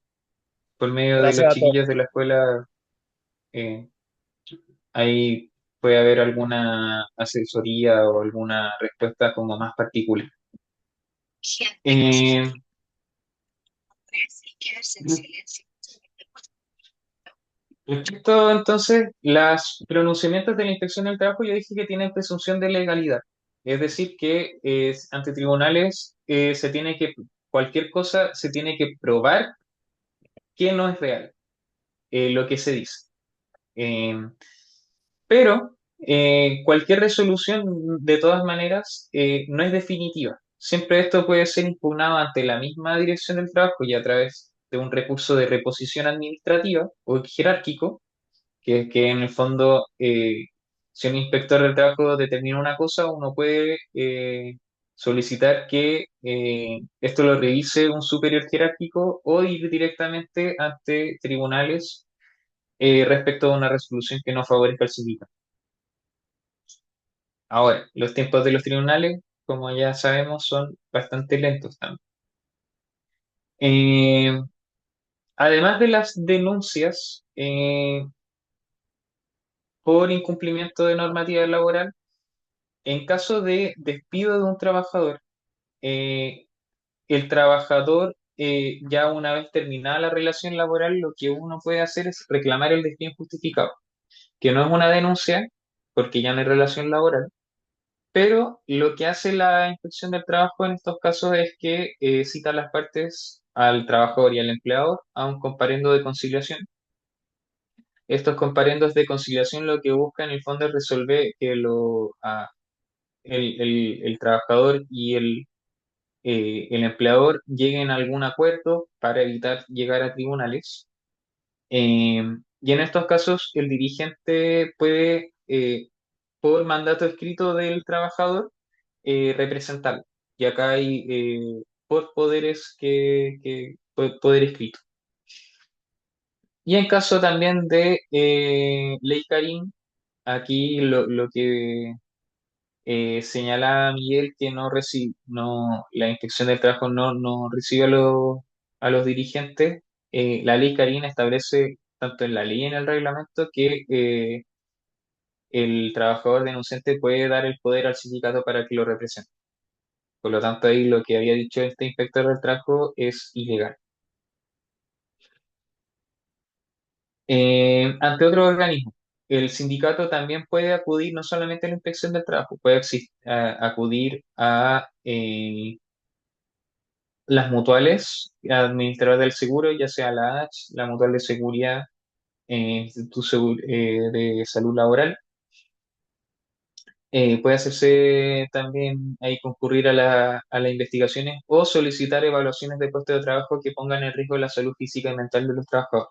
por medio de los Gracias a todos. chiquillos de la escuela, eh, ahí puede haber alguna asesoría o alguna respuesta como más particular. Eh, Respecto entonces, los pronunciamientos de la inspección del trabajo, yo dije que tienen presunción de legalidad. Es decir, que ante tribunales cualquier cosa se tiene que probar que no es real, lo que se dice. Eh, pero cualquier resolución, de todas maneras, no es definitiva. Siempre esto puede ser impugnado ante la misma dirección del trabajo y a través de un recurso de reposición administrativa o jerárquico que en el fondo, si un inspector del trabajo determina una cosa, uno puede solicitar que esto lo revise un superior jerárquico o ir directamente ante tribunales respecto a una resolución que no favorezca al sindicato. Ahora, los tiempos de los tribunales, como ya sabemos, son bastante lentos también. Eh, Además de las denuncias por incumplimiento de normativa laboral, en caso de despido de un trabajador, eh, el trabajador, ya una vez terminada la relación laboral, lo que uno puede hacer es reclamar el despido injustificado, que no es una denuncia, porque ya no hay relación laboral, pero lo que hace la inspección del trabajo en estos casos es que cita a las partes, al trabajador y al empleador, a un comparendo de conciliación. Estos comparendos de conciliación lo que buscan en el fondo es resolver que el trabajador y el empleador lleguen a algún acuerdo para evitar llegar a tribunales. Eh, y en estos casos, el dirigente puede, por mandato escrito del trabajador, representarlo. Y acá hay por poderes poder escrito. Y en caso también de ley Karim, aquí lo que señala Miguel que la inspección del trabajo no recibe a los dirigentes. La ley Karina establece, tanto en la ley y en el reglamento, que el trabajador denunciante puede dar el poder al sindicato para que lo represente. Por lo tanto, ahí lo que había dicho este inspector del trabajo es ilegal. Ante otro organismo, el sindicato también puede acudir no solamente a la inspección del trabajo, puede acudir a las mutuales administradoras del seguro, ya sea la AH, la Mutual de Seguridad, de Salud Laboral. Puede hacerse también ahí concurrir a las investigaciones o solicitar evaluaciones de puestos de trabajo que pongan en riesgo la salud física y mental de los trabajadores.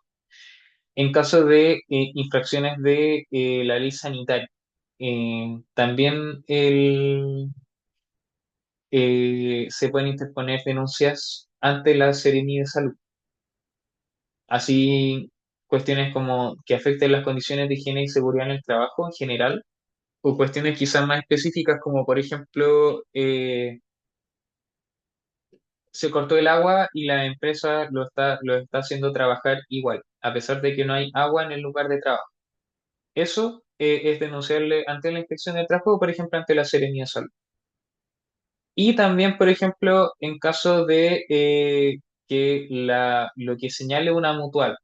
En caso de infracciones de la ley sanitaria, también se pueden interponer denuncias ante la Seremi de Salud. Así cuestiones como que afecten las condiciones de higiene y seguridad en el trabajo en general, o cuestiones quizás más específicas como por ejemplo se cortó el agua y la empresa lo está haciendo trabajar igual, a pesar de que no hay agua en el lugar de trabajo. Eso es denunciable ante la inspección de trabajo o, por ejemplo, ante la Seremía de Salud. Y también, por ejemplo, en caso de que lo que señale una mutual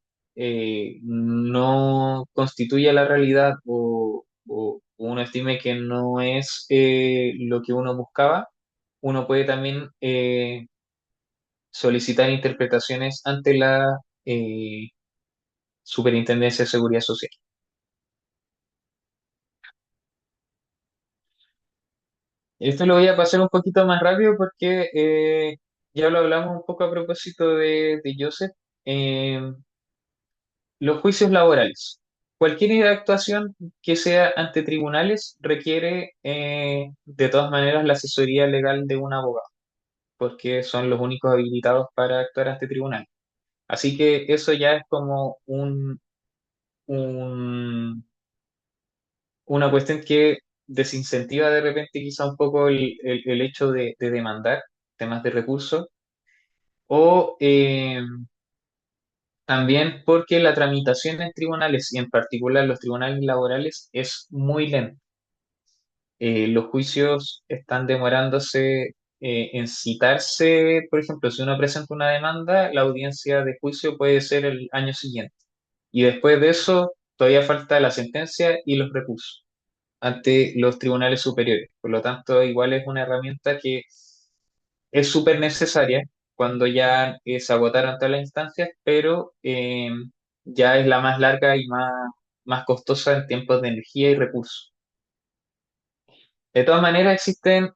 no constituya la realidad o uno estime que no es lo que uno buscaba, uno puede también solicitar interpretaciones ante la Superintendencia de Seguridad Social. Esto lo voy a pasar un poquito más rápido porque ya lo hablamos un poco a propósito de Joseph. Eh, los juicios laborales. Cualquier actuación que sea ante tribunales requiere de todas maneras la asesoría legal de un abogado, porque son los únicos habilitados para actuar ante tribunales. Así que eso ya es como un- una cuestión que desincentiva de repente quizá un poco el hecho de demandar temas de recursos o también porque la tramitación en tribunales y en particular los tribunales laborales es muy lenta. Los juicios están demorándose en citarse, por ejemplo, si uno presenta una demanda, la audiencia de juicio puede ser el año siguiente. Y después de eso, todavía falta la sentencia y los recursos ante los tribunales superiores. Por lo tanto, igual es una herramienta que es súper necesaria cuando ya se agotaron todas las instancias, pero ya es la más larga y más costosa en tiempos de energía y recursos. De todas maneras, existen,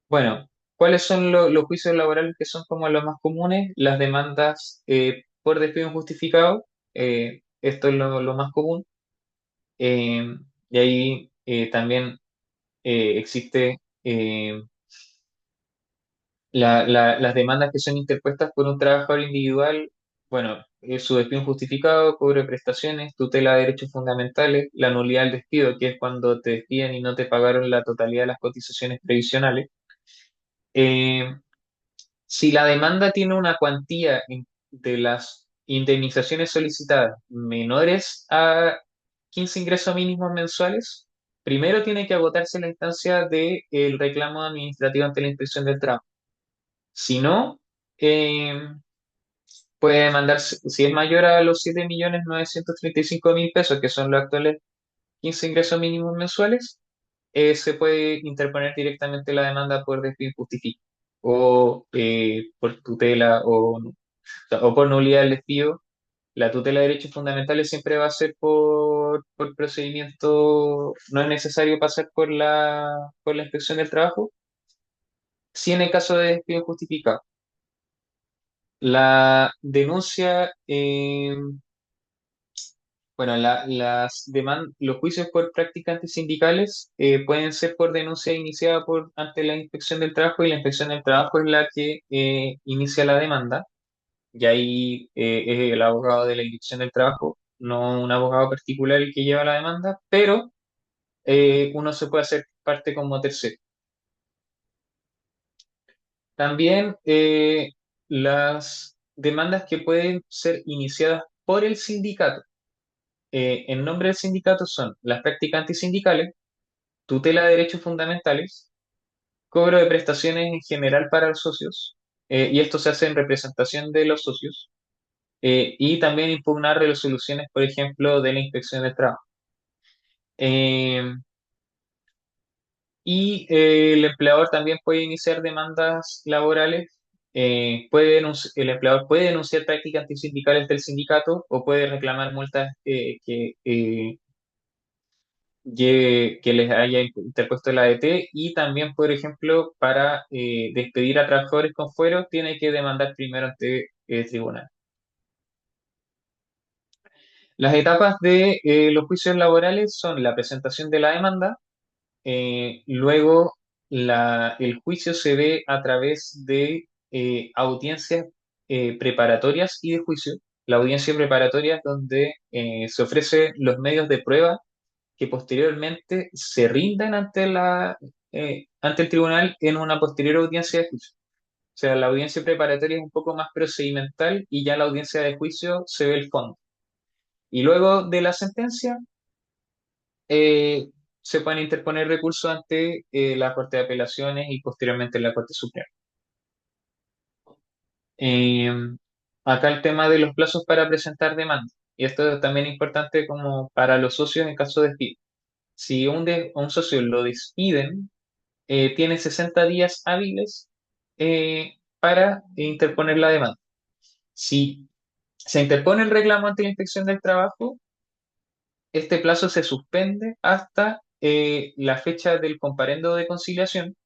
bueno, ¿cuáles son los juicios laborales que son como los más comunes? Las demandas por despido injustificado, esto es lo más común. Eh, y ahí también existe las demandas que son interpuestas por un trabajador individual, bueno, es su despido injustificado, cobro de prestaciones, tutela de derechos fundamentales, la nulidad del despido, que es cuando te despiden y no te pagaron la totalidad de las cotizaciones previsionales. Eh, si la demanda tiene una cuantía de las indemnizaciones solicitadas menores a 15 ingresos mínimos mensuales, primero tiene que agotarse la instancia del reclamo administrativo ante la inspección del trabajo. Si no, puede demandarse, si es mayor a los 7.935.000 pesos, que son los actuales 15 ingresos mínimos mensuales, se puede interponer directamente la demanda por despido injustificado o por tutela o por nulidad del despido. La tutela de derechos fundamentales siempre va a ser por procedimiento, no es necesario pasar por la inspección del trabajo, si en el caso de despido injustificado. La denuncia, bueno, los juicios por prácticas antisindicales pueden ser por denuncia iniciada ante la Inspección del Trabajo y la Inspección del Trabajo es la que inicia la demanda y ahí es el abogado de la Inspección del Trabajo, no un abogado particular el que lleva la demanda, pero uno se puede hacer parte como tercero. También las demandas que pueden ser iniciadas por el sindicato en nombre del sindicato son las prácticas antisindicales, tutela de derechos fundamentales, cobro de prestaciones en general para los socios, y esto se hace en representación de los socios, y también impugnar resoluciones, por ejemplo, de la inspección del trabajo. Eh, y el empleador también puede iniciar demandas laborales. El empleador puede denunciar prácticas antisindicales del sindicato o puede reclamar multas que les haya interpuesto la ADT y también, por ejemplo, para despedir a trabajadores con fuero, tiene que demandar primero ante el tribunal. Las etapas de los juicios laborales son la presentación de la demanda, luego el juicio se ve a través de audiencias preparatorias y de juicio, La audiencia preparatoria es donde se ofrecen los medios de prueba que posteriormente se rinden ante el tribunal en una posterior audiencia de juicio. O sea, la audiencia preparatoria es un poco más procedimental y ya la audiencia de juicio se ve el fondo. Y luego de la sentencia, eh, se pueden interponer recursos ante la Corte de Apelaciones y posteriormente la Corte Suprema. Eh, Acá el tema de los plazos para presentar demanda. Y esto es también importante como para los socios en caso de despido. Si a un socio lo despiden, tiene 60 días hábiles para interponer la demanda. Si se interpone el reclamo ante la Inspección del Trabajo, este plazo se suspende hasta la fecha del comparendo de conciliación,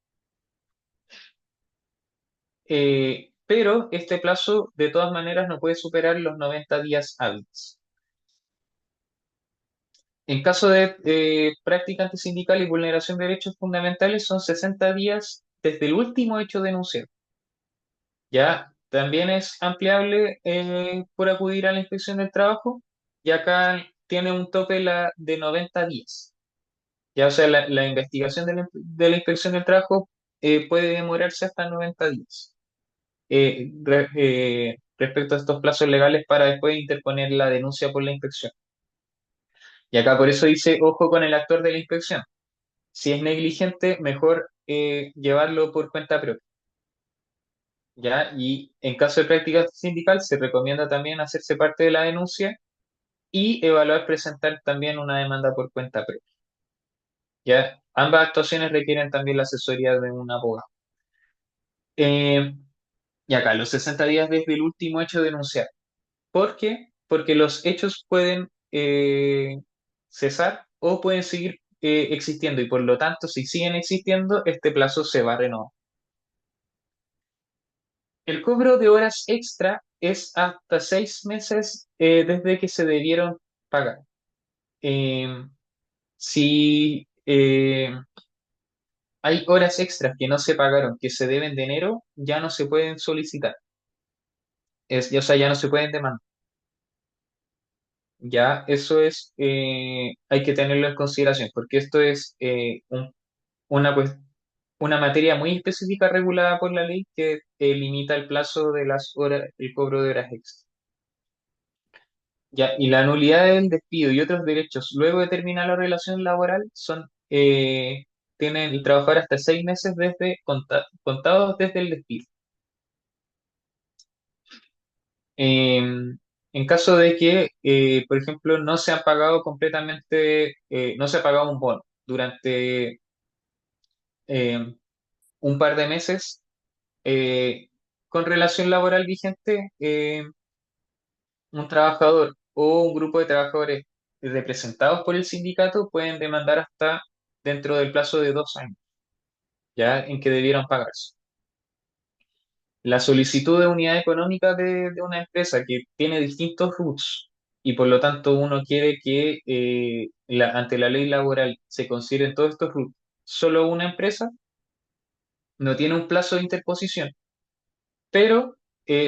pero este plazo de todas maneras no puede superar los 90 días hábiles. En caso de práctica antisindical y vulneración de derechos fundamentales son 60 días desde el último hecho denunciado. Ya también es ampliable por acudir a la inspección del trabajo y acá tiene un tope de 90 días. Ya, o sea, la investigación de la inspección del trabajo puede demorarse hasta 90 días respecto a estos plazos legales para después interponer la denuncia por la inspección. Y acá por eso dice, ojo con el actor de la inspección. Si es negligente, mejor llevarlo por cuenta propia. ¿Ya? Y en caso de práctica sindical, se recomienda también hacerse parte de la denuncia y evaluar presentar también una demanda por cuenta propia. ¿Ya? Ambas actuaciones requieren también la asesoría de un abogado. Eh, y acá, los 60 días desde el último hecho de denunciar. ¿Por qué? Porque los hechos pueden cesar o pueden seguir existiendo y por lo tanto, si siguen existiendo, este plazo se va a renovar. El cobro de horas extra es hasta 6 meses desde que se debieron pagar. Eh, si hay horas extras que no se pagaron, que se deben de enero, ya no se pueden solicitar. O sea, ya no se pueden demandar. Ya eso hay que tenerlo en consideración, porque esto es una, pues, una materia muy específica regulada por la ley que limita el plazo de las horas, el cobro de horas extras. Ya, y la nulidad del despido y otros derechos luego de terminar la relación laboral tienen el trabajador hasta 6 meses contados desde el despido. Eh, en caso de que, por ejemplo, no se han pagado completamente, no se ha pagado un bono durante eh, un par de meses con relación laboral vigente, un trabajador o un grupo de trabajadores representados por el sindicato pueden demandar hasta dentro del plazo de 2 años, ya en que debieron pagarse. La solicitud de unidad económica de una empresa que tiene distintos RUTs y por lo tanto uno quiere que ante la ley laboral se consideren todos estos RUTs solo una empresa, no tiene un plazo de interposición, pero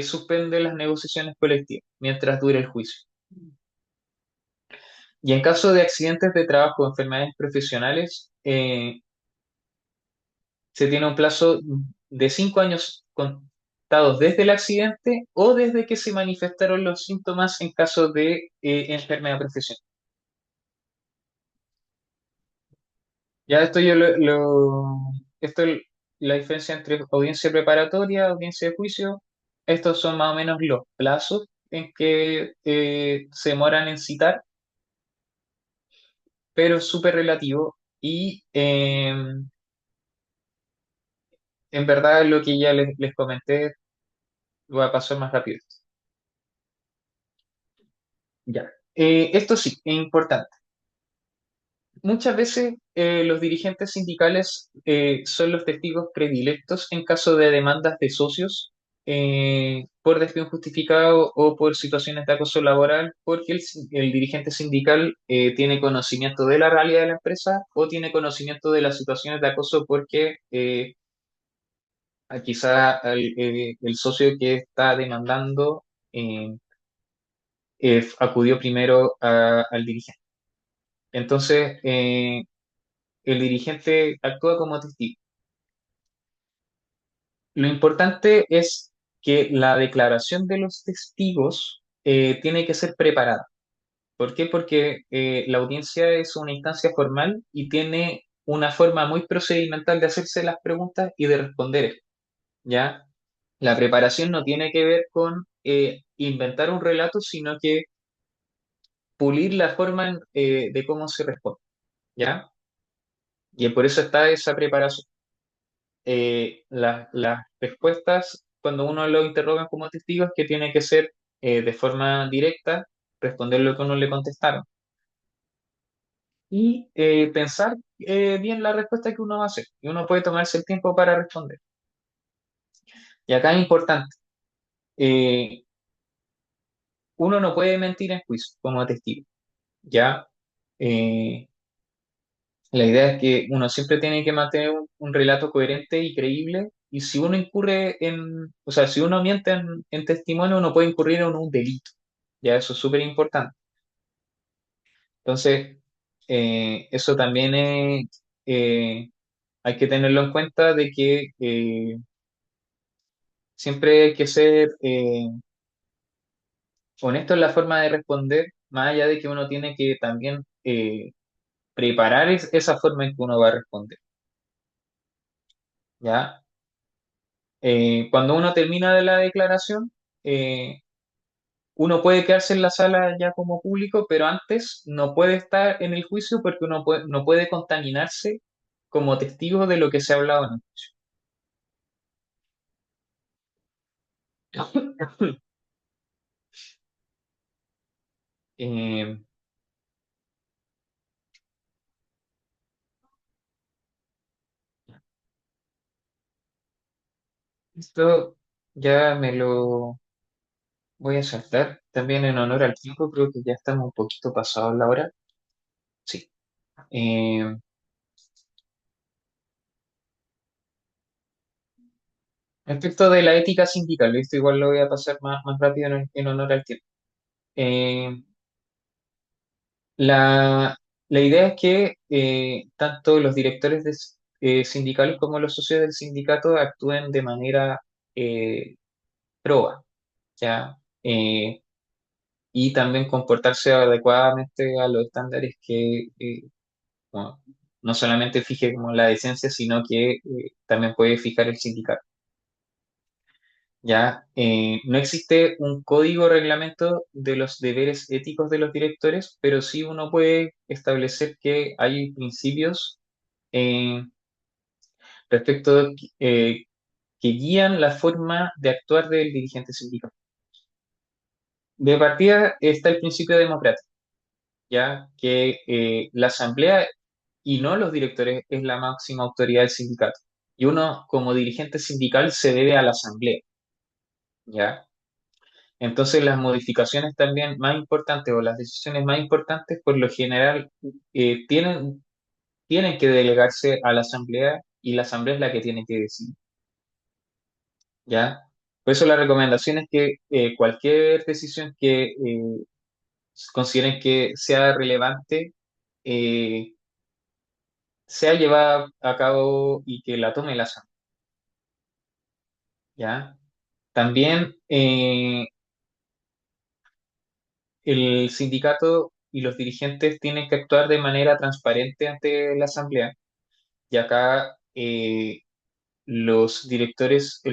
suspende las negociaciones colectivas mientras dure el juicio. Y en caso de accidentes de trabajo o enfermedades profesionales, se tiene un plazo de 5 años contados desde el accidente o desde que se manifestaron los síntomas en caso de enfermedad profesional. Ya esto esto es la diferencia entre audiencia preparatoria, audiencia de juicio. Estos son más o menos los plazos en que se demoran en citar, pero es súper relativo y en verdad lo que ya les comenté voy a pasar más rápido. Ya. Esto sí, es importante. Muchas veces los dirigentes sindicales son los testigos predilectos en caso de demandas de socios por despido injustificado o por situaciones de acoso laboral, porque el dirigente sindical tiene conocimiento de la realidad de la empresa o tiene conocimiento de las situaciones de acoso porque quizá el socio que está demandando acudió primero al dirigente. Entonces, el dirigente actúa como testigo. Lo importante es que la declaración de los testigos tiene que ser preparada. ¿Por qué? Porque la audiencia es una instancia formal y tiene una forma muy procedimental de hacerse las preguntas y de responder, ¿ya? La preparación no tiene que ver con inventar un relato, sino que pulir la forma de cómo se responde, ¿ya? Y por eso está esa preparación. Las respuestas, cuando uno lo interroga como testigo, es que tiene que ser de forma directa, responder lo que uno le contestaron y pensar bien la respuesta que uno va a hacer. Y uno puede tomarse el tiempo para responder. Y acá es importante, eh, uno no puede mentir en juicio como testigo, ¿ya? Eh, la idea es que uno siempre tiene que mantener un relato coherente y creíble. Y si uno incurre o sea, si uno miente en testimonio, uno puede incurrir en un delito. Ya eso es súper importante. Entonces, eso también hay que tenerlo en cuenta de que siempre hay que ser honesto en la forma de responder, más allá de que uno tiene que también preparar esa forma en que uno va a responder. ¿Ya? Cuando uno termina de la declaración, eh, uno puede quedarse en la sala ya como público, pero antes no puede estar en el juicio porque no puede contaminarse como testigo de lo que se ha hablado en el juicio. Eh, esto ya me lo voy a saltar también en honor al tiempo, creo que ya estamos un poquito pasados la hora. Sí. Eh, Respecto de la ética sindical, esto igual lo voy a pasar más rápido en honor al tiempo. Eh, La, la idea es que tanto los directores sindicales como los socios del sindicato actúen de manera eh, proba, ¿ya? Y también comportarse adecuadamente a los estándares que bueno, no solamente fije como la decencia, sino que también puede fijar el sindicato. ¿Ya? No existe un código o reglamento de los deberes éticos de los directores, pero sí uno puede establecer que hay principios eh, respecto que guían la forma de actuar del dirigente sindical. De partida está el principio democrático, ya que la asamblea y no los directores es la máxima autoridad del sindicato. Y uno como dirigente sindical se debe a la asamblea, ¿ya? Entonces las modificaciones también más importantes o las decisiones más importantes por lo general tienen que delegarse a la asamblea y la asamblea es la que tiene que decidir. ¿Ya? Por eso la recomendación es que cualquier decisión que consideren que sea relevante eh, sea llevada a cabo y que la tome la asamblea. ¿Ya? También el sindicato y los dirigentes tienen que actuar de manera transparente ante la asamblea y acá el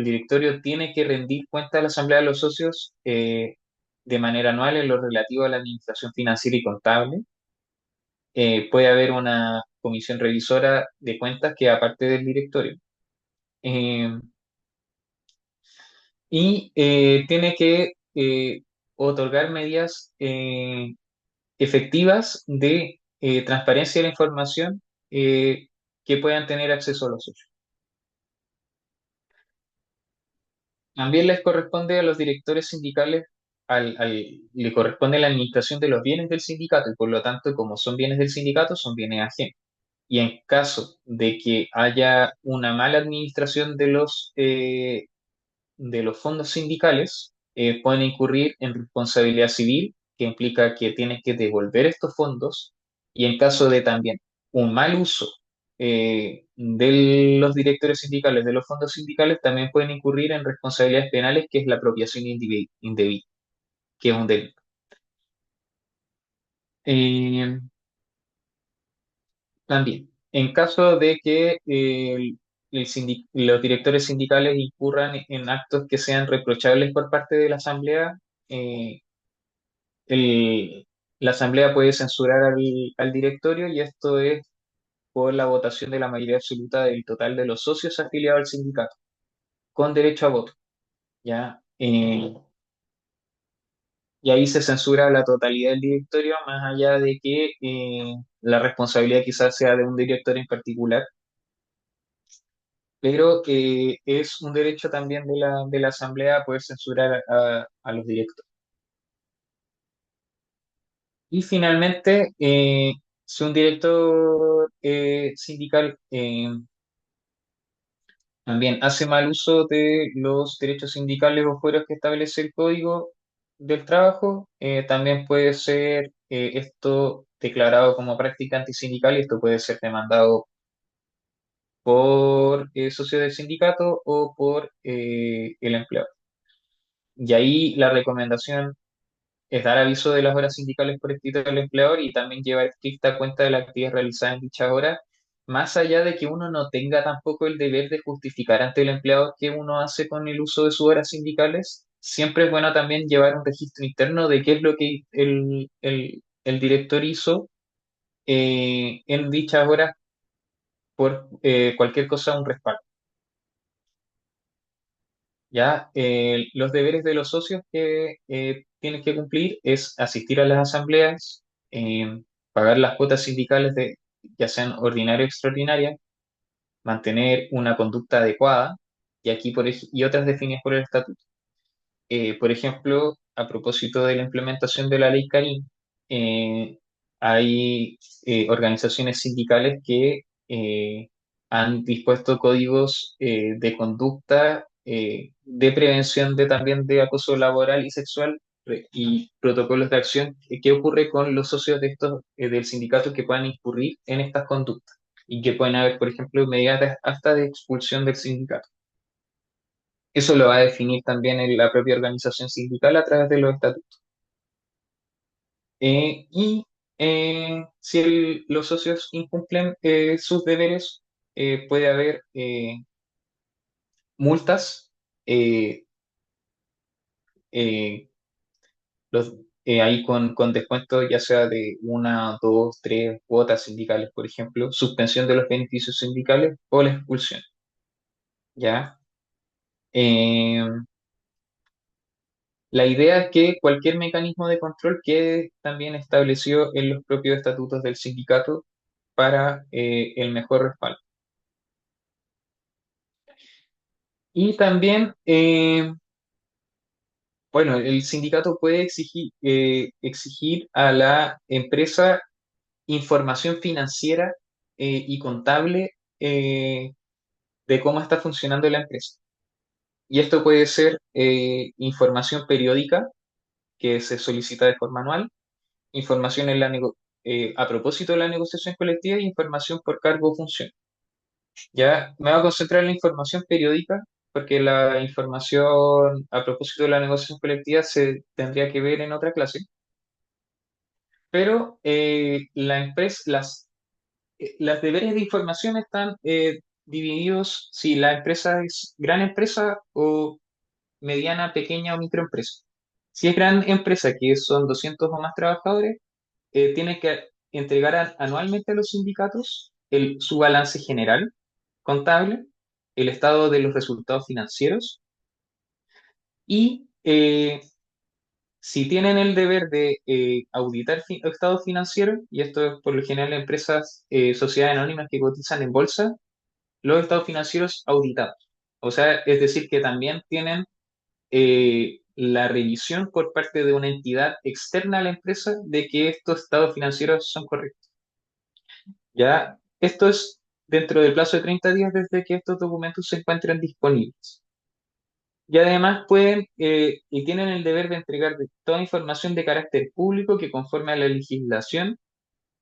directorio tiene que rendir cuenta a la asamblea de los socios de manera anual en lo relativo a la administración financiera y contable. Puede haber una comisión revisora de cuentas que aparte del directorio. Eh, y tiene que otorgar medidas efectivas de transparencia de la información que puedan tener acceso a los socios. También les corresponde a los directores sindicales, le corresponde la administración de los bienes del sindicato y por lo tanto, como son bienes del sindicato, son bienes ajenos. Y en caso de que haya una mala administración de los fondos sindicales, pueden incurrir en responsabilidad civil que implica que tienes que devolver estos fondos, y en caso de también un mal uso de los directores sindicales, de los fondos sindicales, también pueden incurrir en responsabilidades penales, que es la apropiación indebida, que es un delito. Eh, También, en caso de que los directores sindicales incurran en actos que sean reprochables por parte de la Asamblea, eh, el- la Asamblea puede censurar al directorio, y esto es por la votación de la mayoría absoluta del total de los socios afiliados al sindicato, con derecho a voto, ¿ya? Y ahí se censura la totalidad del directorio, más allá de que la responsabilidad quizás sea de un director en particular, pero es un derecho también de la Asamblea poder censurar a los directores. Y finalmente, si un director sindical también hace mal uso de los derechos sindicales o fueros que establece el Código del Trabajo, también puede ser esto declarado como práctica antisindical, y esto puede ser demandado por socios del sindicato o por el empleador. Y ahí la recomendación es dar aviso de las horas sindicales por escrito del empleador, y también llevar estricta cuenta de la actividad realizada en dichas horas, más allá de que uno no tenga tampoco el deber de justificar ante el empleador qué uno hace con el uso de sus horas sindicales. Siempre es bueno también llevar un registro interno de qué es lo que el director hizo en dichas horas, por cualquier cosa, un respaldo. Ya, los deberes de los socios que tienen que cumplir es asistir a las asambleas, pagar las cuotas sindicales, ya sean ordinarias o extraordinarias, mantener una conducta adecuada, y aquí y otras definidas por el estatuto. Por ejemplo, a propósito de la implementación de la ley Carín, hay organizaciones sindicales que han dispuesto códigos de conducta, de prevención de también de acoso laboral y sexual, y protocolos de acción. ¿Qué ocurre con los socios de estos del sindicato que puedan incurrir en estas conductas? Y que pueden haber, por ejemplo, medidas hasta de expulsión del sindicato. Eso lo va a definir también la propia organización sindical a través de los estatutos. Y si los socios incumplen sus deberes, puede haber multas, eh, eh, los, ahí con descuento, ya sea de una, dos, tres cuotas sindicales, por ejemplo, suspensión de los beneficios sindicales o la expulsión. ¿Ya? Eh, La idea es que cualquier mecanismo de control quede también establecido en los propios estatutos del sindicato para el mejor respaldo. Y también, bueno, el sindicato puede exigir a la empresa información financiera y contable de cómo está funcionando la empresa. Y esto puede ser información periódica que se solicita de forma anual, información a propósito de la negociación colectiva, y información por cargo o función. Ya me voy a concentrar en la información periódica, porque la información a propósito de la negociación colectiva se tendría que ver en otra clase, pero la empresa, las deberes de información están divididos si la empresa es gran empresa o mediana, pequeña o microempresa. Si es gran empresa, que son 200 o más trabajadores, tiene que entregar anualmente a los sindicatos su balance general contable, el estado de los resultados financieros, y si tienen el deber de auditar estados financieros, y esto es por lo general empresas, sociedades anónimas que cotizan en bolsa, los estados financieros auditados. O sea, es decir, que también tienen la revisión por parte de una entidad externa a la empresa de que estos estados financieros son correctos. Ya, esto es dentro del plazo de 30 días desde que estos documentos se encuentren disponibles. Y además pueden y tienen el deber de entregar toda información de carácter público que conforme a la legislación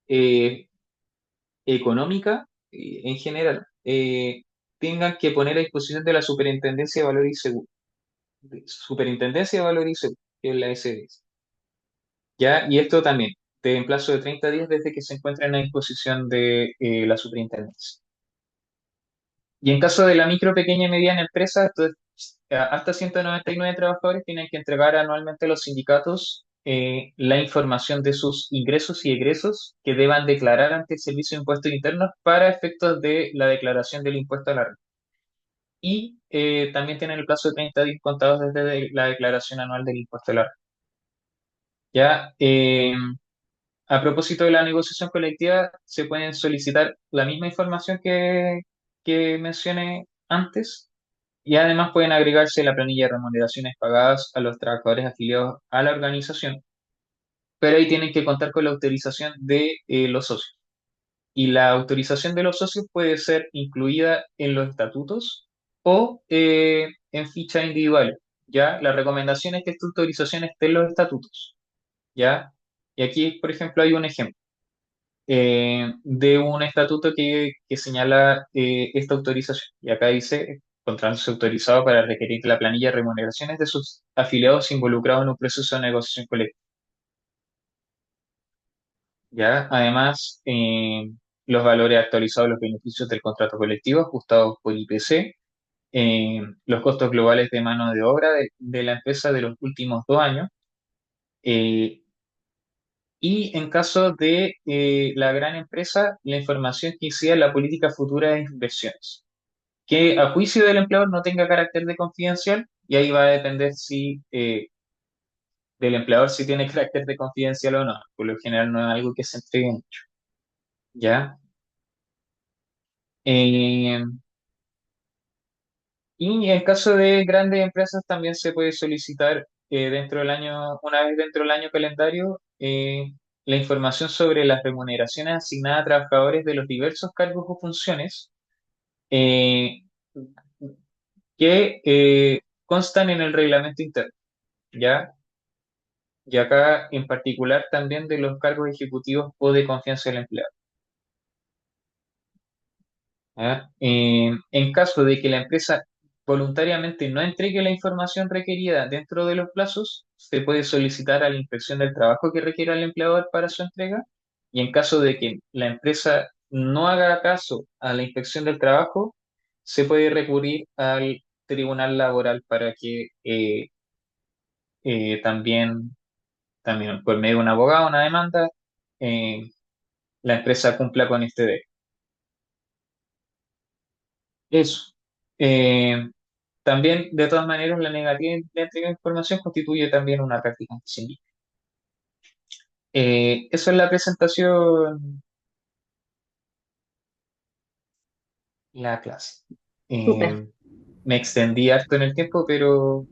eh, económica en general tengan que poner a disposición de la Superintendencia de Valores y Seguros. Superintendencia de Valores y Seguros, que es la SDS. ¿Ya? Y esto también, en plazo de 30 días desde que se encuentren a disposición de la superintendencia. Y en caso de la micro, pequeña y mediana empresa, hasta 199 trabajadores tienen que entregar anualmente a los sindicatos la información de sus ingresos y egresos que deban declarar ante el Servicio de Impuestos Internos para efectos de la declaración del impuesto a la renta. Y también tienen el plazo de 30 días contados desde la declaración anual del impuesto a la renta. Ya, a propósito de la negociación colectiva, se pueden solicitar la misma información que mencioné antes y además pueden agregarse la planilla de remuneraciones pagadas a los trabajadores afiliados a la organización, pero ahí tienen que contar con la autorización de los socios. Y la autorización de los socios puede ser incluida en los estatutos o en fichas individuales. ¿Ya? La recomendación es que esta autorización esté en los estatutos. ¿Ya? Y aquí, por ejemplo, hay un ejemplo de un estatuto que señala esta autorización. Y acá dice, encontrarse autorizado para requerir la planilla de remuneraciones de sus afiliados involucrados en un proceso de negociación colectiva. ¿Ya? Además, los valores actualizados de los beneficios del contrato colectivo ajustados por IPC, los costos globales de mano de obra de la empresa de los últimos 2 años, eh, y en caso de la gran empresa, la información que incida en la política futura de inversiones, que a juicio del empleador no tenga carácter de confidencial, y ahí va a depender si del empleador si tiene carácter de confidencial o no. Por lo general no es algo que se entregue mucho, ¿ya? Eh, y en caso de grandes empresas también se puede solicitar dentro del año, una vez dentro del año calendario, la información sobre las remuneraciones asignadas a trabajadores de los diversos cargos o funciones eh, que constan en el reglamento interno, ¿ya? Y acá en particular también de los cargos ejecutivos o de confianza del empleado. ¿Ya? En caso de que la empresa voluntariamente no entregue la información requerida dentro de los plazos, se puede solicitar a la inspección del trabajo que requiera el empleador para su entrega. Y en caso de que la empresa no haga caso a la inspección del trabajo, se puede recurrir al tribunal laboral para que también por medio de un abogado, una demanda, eh, la empresa cumpla con este deber. Eso. Eh, También, de todas maneras, la negativa de entrega de información constituye también una práctica antisindical. Eso es la presentación, la clase. Súper. Eh, Me extendí harto en el tiempo, pero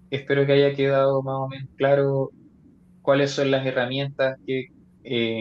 espero que haya quedado más o menos claro cuáles son las herramientas que